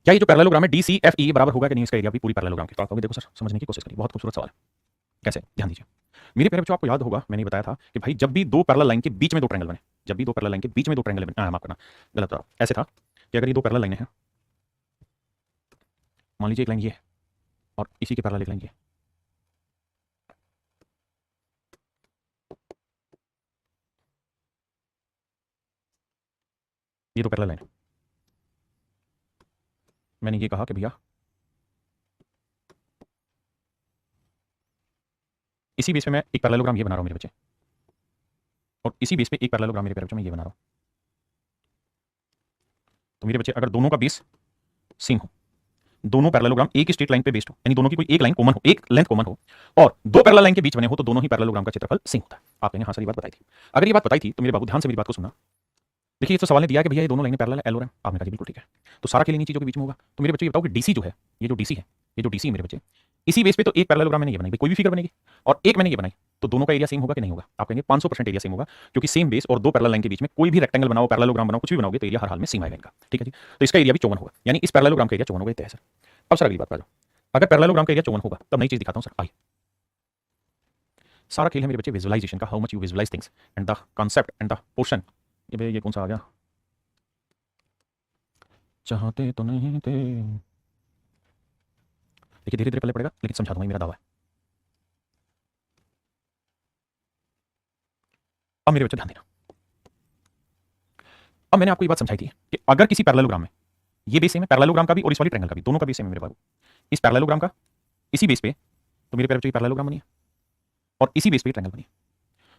क्या ये जो पैरेललोग्राम है डी सी एफ ई बराबर होगा कि नहीं इसका एरिया भी पूरी पैरेललोग्राम की। तो आप कहोगे देखो सर समझने की कोशिश करिए, बहुत खूबसूरत सवाल है। कैसे, ध्यान दीजिए मेरे प्यारे बच्चों, आपको याद होगा मैंने बताया था कि भाई जब भी दो पैरेलल लाइन के बीच में दो ट्रायंगल बने, जब भी दो पैरेलल लाइन के बीच में दो ट्रायंगल बने, माफ करना गलत था, ऐसे था कि अगर ये दो पैरेलल लाइनें हैं, मान लीजिए एक लाइन ये है और इसी के पैरेलल एक लाइन ये, ये दो पैरेलल लाइन है। मैंने ये कहा कि भैया इसी बेस पे मैं एक पैरेललोग्राम ये बना रहा हूं मेरे बच्चे, और इसी बेस पे एक पैरेललोग्राम मेरे प्यारे बच्चों मैं ये बना रहा हूं। तो मेरे बच्चे अगर दोनों का बेस सेम हो, दोनों पैरेललोग्राम एक ही स्ट्रेट लाइन पे बेस्ड हो, यानी दोनों की कोई एक लाइन कॉमन हो, एक लेंथ कॉमन हो और दो पैरेलल लाइन के बीच बने हो, तो दोनों ही पैरेललोग्राम का क्षेत्रफल सेम होता है। आप कहेंगे हाँ सर ये बात बताई थी। अगर ये बात बताई थी तो मेरे बाबू ध्यान से मेरी बात को सुनना। देखिए ये तो सवाल ने दिया कि भैया ये दोनों लाइनें पैरेलल है, एल और एम। आपने कहा जी बिल्कुल ठीक है, तो सारा खेल इन्हीं चीजों के बीच में होगा। तो मेरे बच्चे ये बताओ कि डीसी जो है, ये जो डीसी है, ये जो डीसी मेरे बच्चे, इसी बेस पे तो एक पैरेललोग्राम मैंने ये बनाई, कोई भी फिगर बनेगी और एक मैंने ये बनाई, तो दोनों का एरिया सेम होगा कि नहीं होगा? आप कहेंगे 500% एरिया सेम होगा, क्योंकि सेम बेस और दो पैरेलल लाइन के बीच में कोई भी रेक्टेंगल बनाओ, पैरेललोग्राम बनाओ, कुछ भी बनाओगे तो एरिया हर हाल में सेम आएगा इनका। ठीक है जी, तो इसका एरिया भी 54 होगा, यानी इस पैरेललोग्राम का एरिया 54 होगा, तय है सर। अब सर अगली बात पर आ जाओ, अगर पैरेललोग्राम का एरिया 54 होगा तब नई चीज दिखाता हूं सर। आइए, सारा खेल है मेरे बच्चे विजुअलाइजेशन का, how much you visualize things and the concept and the portion. ये कौन सा आ गया, चाहते तो नहीं थे। देखिए धीरे धीरे पहले पड़ेगा, लेकिन समझा दूंगा, मेरा दावा है। अब मेरे बच्चे ध्यान देना, अब मैंने आपको ये बात समझाई थी कि अगर किसी पैरेललोग्राम में ये बेस सेम है, पैरेललोग्राम का भी और इस वाली ट्रायंगल का भी, दोनों का बेस सेम है मेरे बाबू, इस पैरेललोग्राम का इसी बेस पे, तो मेरे प्यारे बच्चों ये पैरेललोग्राम बनी है और इसी बेस पे ट्रायंगल बनी है।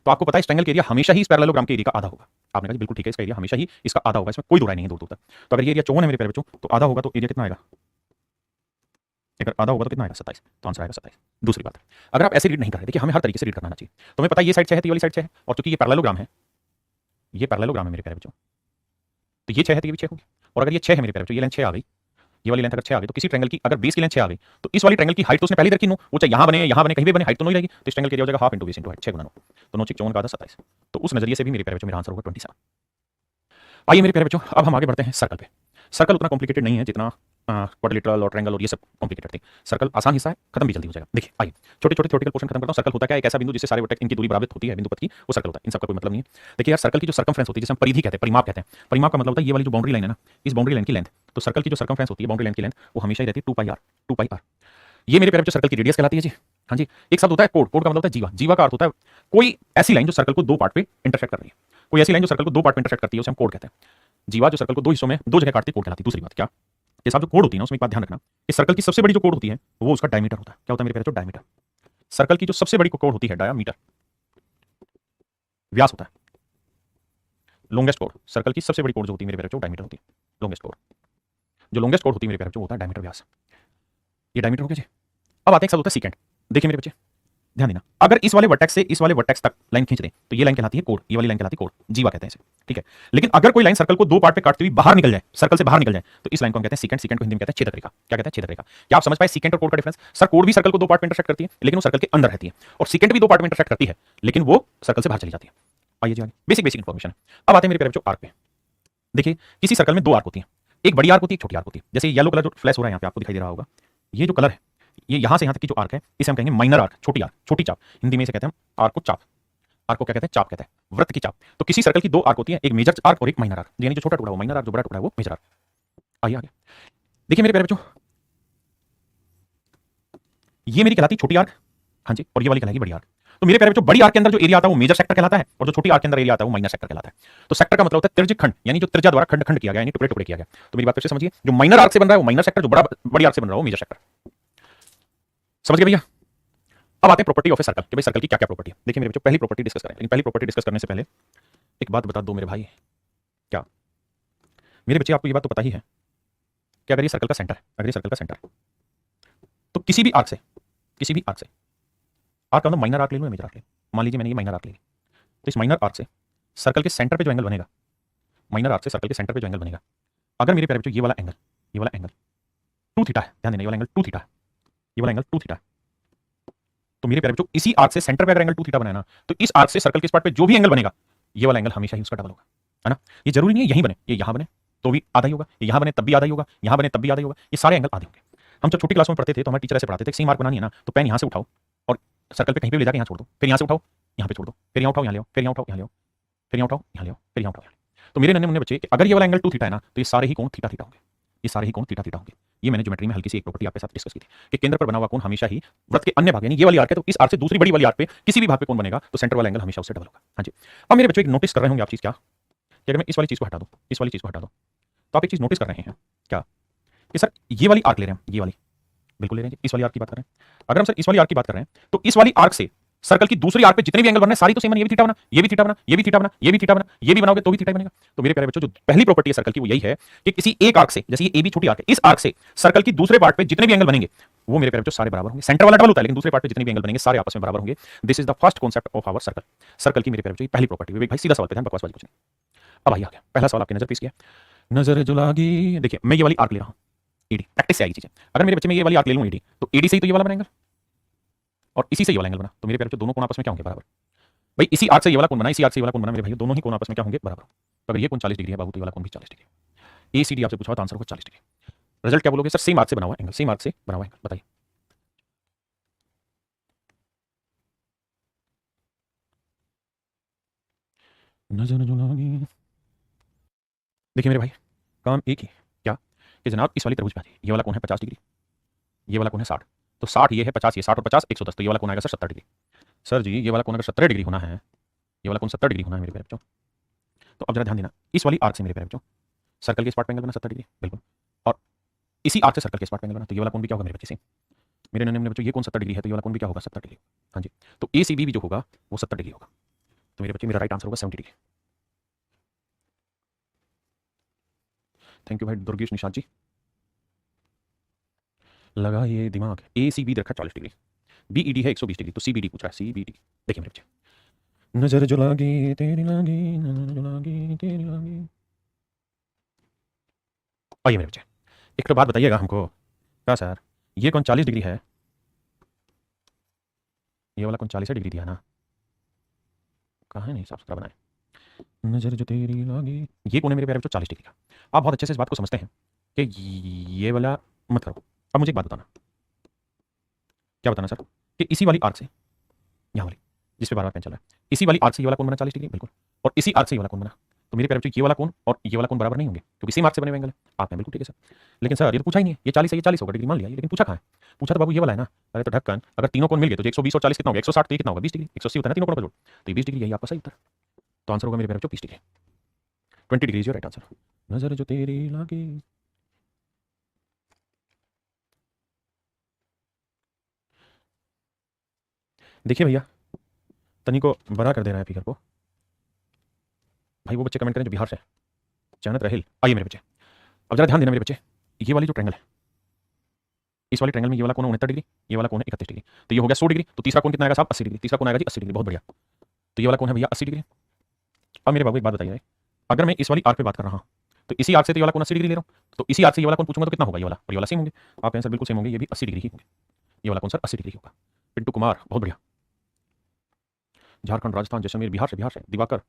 तो आपको पता है इस ट्रायंगल के एरिया हमेशा ही इस पैरेललोग्राम के एरिया का आधा होगा। आपने कहा बिल्कुल ठीक है, इसका एरिया हमेशा ही इसका आधा होगा, इसमें कोई दो राय नहीं है दूर दूर तक। तो अगर ये एरिया 54 है मेरे प्यारे बच्चों, तो आधा होगा तो एरिया कितना आएगा? अगर आधा होगा तो कितना आएगा? 27। तो आंसर आएगा 27। दूसरी बात, अगर आप ऐसे रीड नहीं कर रहे, देखिए हमें हर तरीके से रीड करना चाहिए। तो हमें पता है ये साइड 6 है तो ये वाली साइड 6 है, और चूंकि ये पैरेललोग्राम है, ये पैरेललोग्राम है मेरे प्यारे बच्चों, तो ये 6 है तो ये भी 6 होगी। और अगर ये 6 है मेरे प्यारे बच्चों, ये लेंथ 6 आ गई, ये वाली लेंथ अगर 6 आ गई, तो किसी ट्रायंगल की अगर बेस की लेंथ 6 आ गई, तो इस वाली ट्रायंगल की हाइट तो उसने पहले ही रखी नो, वो चाहे यहां बने यहां बने कहीं भी बने, हाइट तो नहीं रहेगी। तो इस ट्रायंगल के एरिया हो जाएगा half into base into height, 6 गुना 9, तो 9 6 54 का आधा 27। तो उस नजरिए से भी मेरे प्यारे बच्चों मेरा आंसर होगा 27। आइए मेरे प्यारे बच्चों, अब हम आगे बढ़ते हैं सर्कल पे। सर्कल उतना कॉम्प्लिकेटेड नहीं है जितना क्वाड्रिलेटरल और ट्रायंगल और ये सब कॉम्प्लिकेटेड थे। सर्कल आसान हिस्सा है, खत्म भी जल्दी हो जाएगा। देखिए आइए छोटे छोटे थ्योरेटिकल पोर्शन खत्म करता हूं। सर्कल होता क्या है? एक ऐसा बिंदु जिससे सारे वर्टेक्स इनकी दूरी बराबर होती है, बिंदु पथ की, वो सर्कल होता है। इन सबका कोई मतलब नहीं है। देखिए यार, सर्कल की जो सर्कमफ्रेंस होती है, जिसे हम परिधि कहते हैं, परिमाप कहते हैं। परिमाप का मतलब होता है ये वाली जो बाउंड्री लाइन है ना, इस बाउंड्री लाइन की लेंथ। तो सर्कल की जो सर्कमफ्रेंस होती है, बाउंड्री लाइन की लेंथ, वो हमेशा ही रहती है 2πr 2πr। ये मेरे प्यारे बच्चों सर्कल की रेडियस कहलाती है जी। हाँ जी, एक शब्द होता है कोड, कोड का मतलब होता है जीवा। जीवा का अर्थ होता है कोई ऐसी लाइन जो सर्कल को दो पार्ट पे इंटरसेक्ट कर रही है। कोई ऐसी लाइन जो सर्कल को दो पार्ट पे इंटरसेक्ट करती है उसे हम कोड कहते हैं। जीवा जो सर्कल को दो हिस्सों में दो जगह काटती है, कोड कहलाती है। दूसरी बात क्या, ये साहब जो कोड होती है ना, उसमें एक बात ध्यान रखना, इस सर्कल की सबसे बड़ी जो कोड होती है वो उसका डायमीटर होता है। क्या होता है मेरे प्यारे बच्चों? डायमीटर। सर्कल की जो सबसे बड़ी कोड होती है डायमीटर, व्यास होता है। लॉन्गेस्ट कोड, सर्कल की सबसे बड़ी कोड जो होती है मेरे प्यारे बच्चों, डायमीटर होती है। लॉन्गेस्ट कोड, जो लॉन्गेस्ट कोड होती है मेरे प्यारे बच्चों, होता है डायमीटर, व्यास। ये डायमीटर हो गया जी। अब आते हैं एक शब्द होता है सीकेंट। देखिए मेरे बच्चे ध्यान देना, अगर इस वाले वर्टेक्स से इस वाले वर्टेक्स तक लाइन खींच दें तो ये लाइन कहलाती है कोड, ये वाली लाइन कहलाती है कोड, जीवा कहते हैं इसे। ठीक है, लेकिन अगर कोई लाइन सर्कल को दो पार्ट पे काटती हुई बाहर निकल जाए, सर्कल से बाहर निकल जाए, तो इस लाइन को हम कहते हैं सीकेंट। सीकेंट को हिंदी में कहते हैं छेदक रेखा। क्या कहते हैं? छेदक रेखा। क्या आप समझ पाए सीकेंट और कोड का डिफरेंस? सर कोड भी सर्कल को दो पार्ट में इंटरसेक्ट करती है, लेकिन वो सर्कल के अंदर रहती है, और सीकेंट भी दो पार्ट में इंटरसेक्ट करती है, लेकिन वो सर्कल से बाहर चली जाती है। आइए जी आगे, बेसिक बेसिक इंफॉर्मेशन है। अब आते हैं मेरे प्यारे बच्चों आर्क पे। देखिए किसी सर्कल में दो आर्क होती है, एक बड़ी आर्क होती है, एक छोटी आर्क होती है। जैसे येलो कलर जो फ्लैश हो रहा है यहाँ पे आपको दिखाई दे रहा होगा, ये जो कलर है, ये यहां से यहां तक की जो आर्क है, इसे हम कहेंगे माइनर आर्क, छोटी आर्क, छोटी चाप। हिंदी में इसे कहते हैं आर्क को चाप। आर्क को क्या कहते हैं? चाप कहते हैं, वृत्त की चाप। तो किसी सर्कल की दो आर्क होती है, एक मेजर आर्क और एक माइनर आर्क। यानी जो छोटा टुकड़ा वो माइनर आर्क, जो बड़ा टुकड़ा है वो मेजर आर्क। आइए आगे देखिए मेरे प्यारे बच्चों, ये मेरी कहलाती छोटी आर्क, हाँ जी, और ये वाली कहलाएगी बड़ी आर्क। तो मेरे प्यारे बच्चों बड़ी आर्क के अंदर जो एरिया आता है वो मेजर सेक्टर कहलाता है, और जो छोटी आर्क के अंदर एरिया आता है वो माइनर सेक्टर कहलाता है। तो सेक्टर का मतलब होता है त्रिज्य खंड, यानी जो त्रिज्या द्वारा खंड खंड किया गया, यानी टुकड़े टुकड़े किया गया। तो मेरी बात फिर से समझिए, जो माइनर आर्क से बन रहा है वो माइनर सेक्टर, जो बड़ी आर्क से बन रहा है वो मेजर सेक्टर। समझ गए भैया? अब आते हैं प्रॉपर्टी ऑफ ए सर्कल कि भाई सर्कल की क्या क्या प्रॉपर्टी है। देखिए मेरे बच्चों पहली प्रॉपर्टी डिस्कस करें, लेकिन पहली प्रॉपर्टी डिस्कस करने से पहले एक बात बता दो मेरे भाई। क्या मेरे बच्चे, आपको ये बात तो पता ही है कि अगर ये सर्कल का सेंटर है, अगर ये सर्कल का सेंटर है, तो किसी भी आर्क से, किसी भी आर्क से, आर्क का मतलब माइनर आर्क ले लो या मेजर आर्क ले, मान लीजिए मैंने ये माइनर आर्क ले ली, तो इस माइनर आर्क से सर्कल के सेंटर पे जो एंगल बनेगा, माइनर आर्क से सर्कल के सेंटर पे जो एंगल बनेगा, अगर मेरे प्यारे बच्चों ये वाला एंगल 2 थीटा है, ध्यान देना, ये वाला एंगल 2 थीटा है, ये वाला एंगल 2 थीटा है, तो मेरे प्यारे बच्चों इसी आर्क से सेंटर पे अगर एंगल 2 थीटा बना है ना, तो इस आर्क से सर्कल के स्पॉट पे जो भी एंगल बनेगा, ये वाला एंगल हमेशा ही उसका डबल होगा, है ना। ये जरूरी नहीं है यहीं बने, ये यहां बने तो भी आधा ही होगा, ये यहां बने तब भी आधा ही होगा, यहां बने तब भी आधा ही होगा, ये सारे एंगल आधे होंगे। हम जब छोटी क्लास में पढ़ते थे तो हमारे टीचर ऐसे पढ़ाते थे, सी मार्क बनानी है ना तो पेन यहां से उठाओ और सर्कल पे कहीं पे ले जाकर यहां छोड़ दो, फिर यहां से उठाओ यहां पे छोड़ दो, फिर यहां उठाओ यहां ले आओ, फिर यहां उठाओ यहां ले आओ, फिर यहां उठाओ यहां ले आओ, फिर यहां उठाओ यहां। तो मेरे नन्हे मुन्ने बच्चे, अगर ये वाला एंगल 2 थीटा है ना, तो ये सारे ही कोण थीटा थीटा होंगे, ये सारे ही कोण थीटा थीटा होंगे। ये मैंने ज्योमेट्री में हल्की सी एक प्रॉपर्टी आपके साथ डिस्कस की थी कि केंद्र पर बना हुआ कोण हमेशा ही वृत्त के अन्य भाग, यानी ये वाली आर्क है तो इस आर्क से दूसरी बड़ी वाली आर्क पे किसी भी भाग पे कोण बनेगा तो सेंटर वाला एंगल हमेशा उससे डबल होगा। हाँ जी, अब मेरे बच्चों एक नोटिस कर रहे होंगे आप चीज, क्या कि अगर मैं इस वाली चीज को हटा दूं, इस वाली चीज को हटा दूं, तो आप एक चीज नोटिस कर रहे हैं क्या कि सर ये वाली आर्क ले रहे हैं, ये वाली बिल्कुल ले रहे हैं, इस वाली आर्क की बात कर रहे हैं। अगर हम सर इस वाली आर्क की बात कर रहे हैं तो इस वाली आर्क से सर्कल की दूसरी आर्क पे जितने भी एंगल बनने हैं, सारी तो सेम है, ये भी थीटा बना, ये भी थीटा बना, ये भी थीटा बना, ये भी थीटा बना, ये भी बनाओगे तो भी थीटा बनेगा। तो मेरे प्यारे बच्चों, जो पहली प्रॉपर्टी है सर्कल की वो यही है कि किसी एक आर्क से, जैसे ये ए बी छोटी आर्क है, इस आर्क से सर्कल की दूसरे पार्ट पे जितने भी एंगल बनेंगे वो मेरे प्यारे बच्चों सारे बराबर होंगे। सेंटर वाला डबल होता है, लेकिन दूसरे पार्ट पे जितने भी एंगल बनेंगे सारे आपस में बराबर होंगे। This is the first concept of our circle. Circle की मेरे प्यारे बच्चों पहली प्रॉपर्टी। विवेक भाई सीधा सवाल पे ध्यान, बकवासबाजी कुछ नहीं। अब आइए आ गया पहला सवाल आपकी नजर पे, किया नजर जो लागी। देखिए मैं ये वाली आर्क ले रहा हूं, ईडी, प्रैक्टिस से आएगी चीजें। अगर मेरे बच्चे में ये वाली आर्क ले लूं ईडी, तो ईडी से ही तो ये वाला बनेगा और इसी से ये वाला एंगल बना, तो मेरे प्यारे बच्चों दोनों कोण आपस में क्या होंगे? बराबर। भाई इसी आर्क से ये वाला कोण बना, इसी आर्क से ये वाला कोण बना, मेरे भाई दोनों ही कोण आपस में क्या होंगे? बराबर। तो अगर ये कोण 40 डिग्री है बाबू, तो ये वाला कोण भी 40 डिग्री। एसीडी आपसे पूछा तो आंसर होगा 40 डिग्री। रिजल्ट क्या बोलोगे? सर सेम आर्क से बना हुआ एंगल, सेम आर्क से बना हुआ एंगल, बताइए। नजर जो लागी। देखिए मेरे भाई, काम एक ही, क्या कि जनाब इस वाली त्रिभुज पे ये वाला कोण है 50 डिग्री, ये वाला कोण है 60, तो 60 ये है, 50 ये, 60 और 50 110, तो ये वाला कोण आएगा सर 70 डिग्री। सर जी ये वाला कोण अगर 70 डिग्री होना है, ये वाला कोण 70 डिग्री होना है मेरे प्यारे बच्चों, तो अब जरा ध्यान देना, इस वाली आर्क से मेरे प्यारे बच्चों सर्कल के इस पार्ट पे एंगल बना 70 डिग्री, बिल्कुल, और इसी आर्क से सर्कल के इस पार्ट पे एंगल बना, तो ये वाला कोण भी क्या होगा मेरे बच्चे? सेम। मेरे नन्हे बच्चों ये कोण 70 डिग्री है, तो ये वाला कोण भी क्या होगा? 70 डिग्री। हाँ जी, तो ए सी बी भी जो होगा वो 70 डिग्री होगा, तो मेरे बच्चे मेरा राइट आंसर होगा 70 डिग्री। थैंक यू भाई दुर्गेश निशांत जी। लगाइए दिमाग, ए सी बी रखा 40 डिग्री, बी ई डी है 120 डिग्री, तो सी बी डी पूछ रहा है, सी बी डी। देखिए मेरे बच्चे, नजर जो लागी तेरी लागी, नजर जो लागी तेरी लागी। आइए मेरे बच्चे, एक तो बात बताइएगा हमको, क्या सर ये कौन 40 डिग्री है, ये वाला कौन 40 डिग्री दिया ना, कहाँ है? नहीं साफ सुथरा बनाए। नजर जो तेरी लागी, ये कौन है मेरे प्यारे बच्चों? 40 डिग्री का। आप बहुत अच्छे से इस बात को समझते हैं कि ये वाला मत करो। अब मुझे एक बात बताना, क्या बताना सर? कि इसी वाली आर्क से, यहाँ वाली जिस पे बार बार पेन चल रहा है, इसी वाली आर्क से ये वाला कोण बना 40 डिग्री, बिल्कुल, और इसी आर्क से ये वाला कोण बना, तो मेरे प्यारे बच्चों ये वाला कोण और ये वाला कोण बराबर नहीं होंगे, क्योंकि सेम आर्क से बने हुए एंगल है। आप हैं बिल्कुल ठीक है सर, लेकिन सर ये तो पूछा ही नहीं है, ये 40 है, ये 40 होगा डिग्री मान लिया, लेकिन पूछा कहाँ है? पूछा तो बाबू ये वाला है ना। अरे तो ढक्कन, अगर तीनों कोण मिल गए तो 120 और 40 कितना होगा? 160, तो ये कितना होगा? 20 डिग्री, 180 होता है ना तीनों कोण का जोड़, तो ये 20 डिग्री, यही आपका सही उत्तर। तो आंसर होगा मेरे प्यारे बच्चों 20 degree, 20 degree is your right answer. नजर जो तेरी लागी। देखिए भैया, तनी को बड़ा कर दे रहा है फिगर को भाई, वो बच्चे कमेंट करें जो बिहार से, जन्नत रहिल। आइए मेरे बच्चे, अब जरा ध्यान देना मेरे बच्चे, ये वाली जो ट्रायंगल है, इस वाली ट्रायंगल में ये वाला कोण 69 डिग्री, ये वाला कोण है 31 डिग्री, तो ये हो गया 100 डिग्री, तो तीसरा कोण कितना आएगा साहब? 80 डिग्री, तीसरा कोण आएगा जी 80 डिग्री, बहुत बढ़िया। तो ये वाला कोण है भैया 80 डिग्री। अब मेरे बाबू एक बात बताइए, अगर मैं इस वाली आर्क पे बात कर रहा हूँ, तो इसी आर्क से तो ये वाला कोण 80 डिग्री ले रहा हूँ, तो इसी आर्क से ये वाला कोण पूछूंगा तो कितना होगा? ये वाला और ये वाला सेम होंगे। आप आंसर बिल्कुल सेम होंगे, ये भी 80 डिग्री ही होंगे, ये वाला कोण सर 80 डिग्री होगा। पिंटू कुमार बहुत बढ़िया, झारखंड, राजस्थान, जैसलमेर, बिहार से दिवाकर,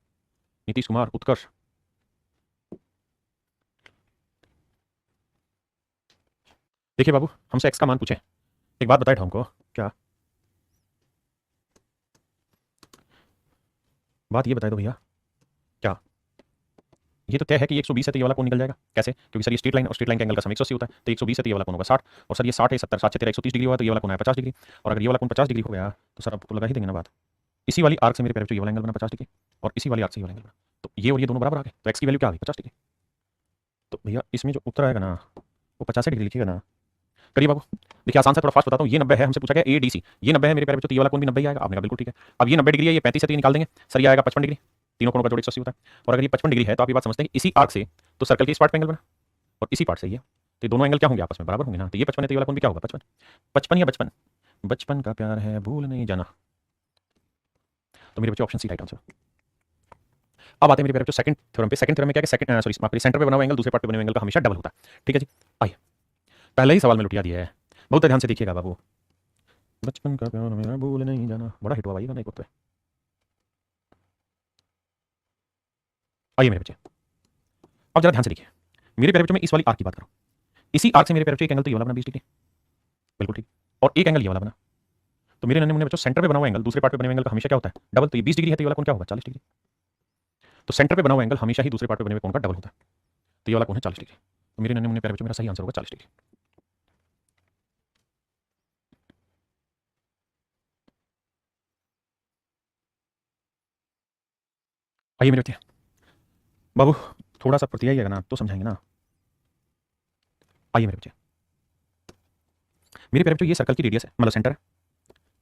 नीतीश कुमार, उत्कर्ष। देखिए बाबू, हमसे एक्स का मान पूछे, एक बात बताए हमको, क्या बात ये बताए दो भैया, क्या ये तो तय है कि 120 है तो ये वाला कोण निकल जाएगा? कैसे? क्योंकि सर ये स्ट्रेट लाइन और स्ट्रेट लाइन का एंगल का सम 180 होता है, तो 120 है तो ये वाला कोण होगा 60, और सर ये 60 है 70, 7 से तेरा 130 डिग्री होगा, तो ये वाला कोण है 50 डिग्री, और अगर ये वाला कोण 50 डिग्री हो गया तो सर अब तो लगा ही देंगे ना बात। इसी वाली आर्क से मेरे प्यारे बच्चों ये वाला एंगल बना 50 डिग्री, और इसी वाली आर्क से ये वाला एंगल बना, तो ये और ये दोनों बराबर आ गए, तो एक्स की वैल्यू क्या आ गई? 50 डिग्री। तो भैया इसमें जो उत्तर आएगा ना वो 50 डिग्री लिखिएगा ना। करिए बाबू, देखिए आसान से थोड़ा फास्ट बताता हूँ, ये 90 है, हमसे पूछा गया ए डी सी, ये 90 है मेरे प्यारे बच्चों, तो ये वाला कोण भी 90 ही आएगा। आपने कहा बिल्कुल ठीक है। अब ये 90 डिग्री है, ये 35 है, तो ये निकाल देंगे, सर ये आएगा 55 डिग्री, तीनों कोणों का जोड़ 180 होता है, और अगर ये 55 डिग्री है तो आप ये बात समझते हैं कि इसी आर्क से तो सर्कल के इस पार्ट पे एंगल बना, और इसी पार्ट से ये, तो ये दोनों एंगल क्या होंगे? आपस में बराबर होंगे ना, तो ये 55 है तो ये वाला कोण भी क्या होगा? 55, 55 या 55, बचपन का प्यार है भूल नहीं जाना, तो मेरे बच्चों ऑप्शन सी राइट आंसर। अब आते हैं मेरे प्यारे बच्चों सेकंड थ्योरम पे। सेकंड थ्योरम में क्या है? सेकंड सॉरी माफ करिए, सेंटर पे बना हुआ एंगल दूसरे पार्ट पे बने हुए एंगल का हमेशा डबल होता है, ठीक है जी। आइए पहले ही सवाल में लुटिया दिया है, बहुत ध्यान से देखिएगा बाबू। बचपन का प्यार मेरा भूल नहीं जाना, बड़ा हिट हुआ भाई गाना एक वक्त पे। आइए मेरे बच्चे, अब जरा ध्यान से देखिए मेरे प्यारे बच्चों, मैं इस वाली आर्क की बात करूं, इसी आर्क से मेरे प्यारे बच्चों एक एंगल तो ये वाला बना 20 डिग्री, बिल्कुल ठीक, और एक एंगल ये वाला बना, तो मेरे नन्हे मुन्ने बच्चों सेंटर पे बना हुआ एंगल दूसरे पार्ट पे बने हुए एंगल का हमेशा क्या होता है? डबल। तो ये 20 डिग्री है तो ये वाला कोण क्या होगा? 40 डिग्री। तो सेंटर पे बना हुआ एंगल हमेशा ही दूसरे पार्ट पे बने हुए कोण का डबल होता है, तो ये वाला कोण है 40 डिग्री, तो मेरे नन्हे मुन्ने प्यारे बच्चों मेरा सही आंसर होगा 40 डिग्री। आइए मेरे बच्चे, बाबू थोड़ा सा प्रतियाइएगा ना तो समझाएंगे ना। आइए मेरे बच्चे, मेरे प्यारे बच्चों ये सर्कल की रेडियस है, मतलब सेंटर है,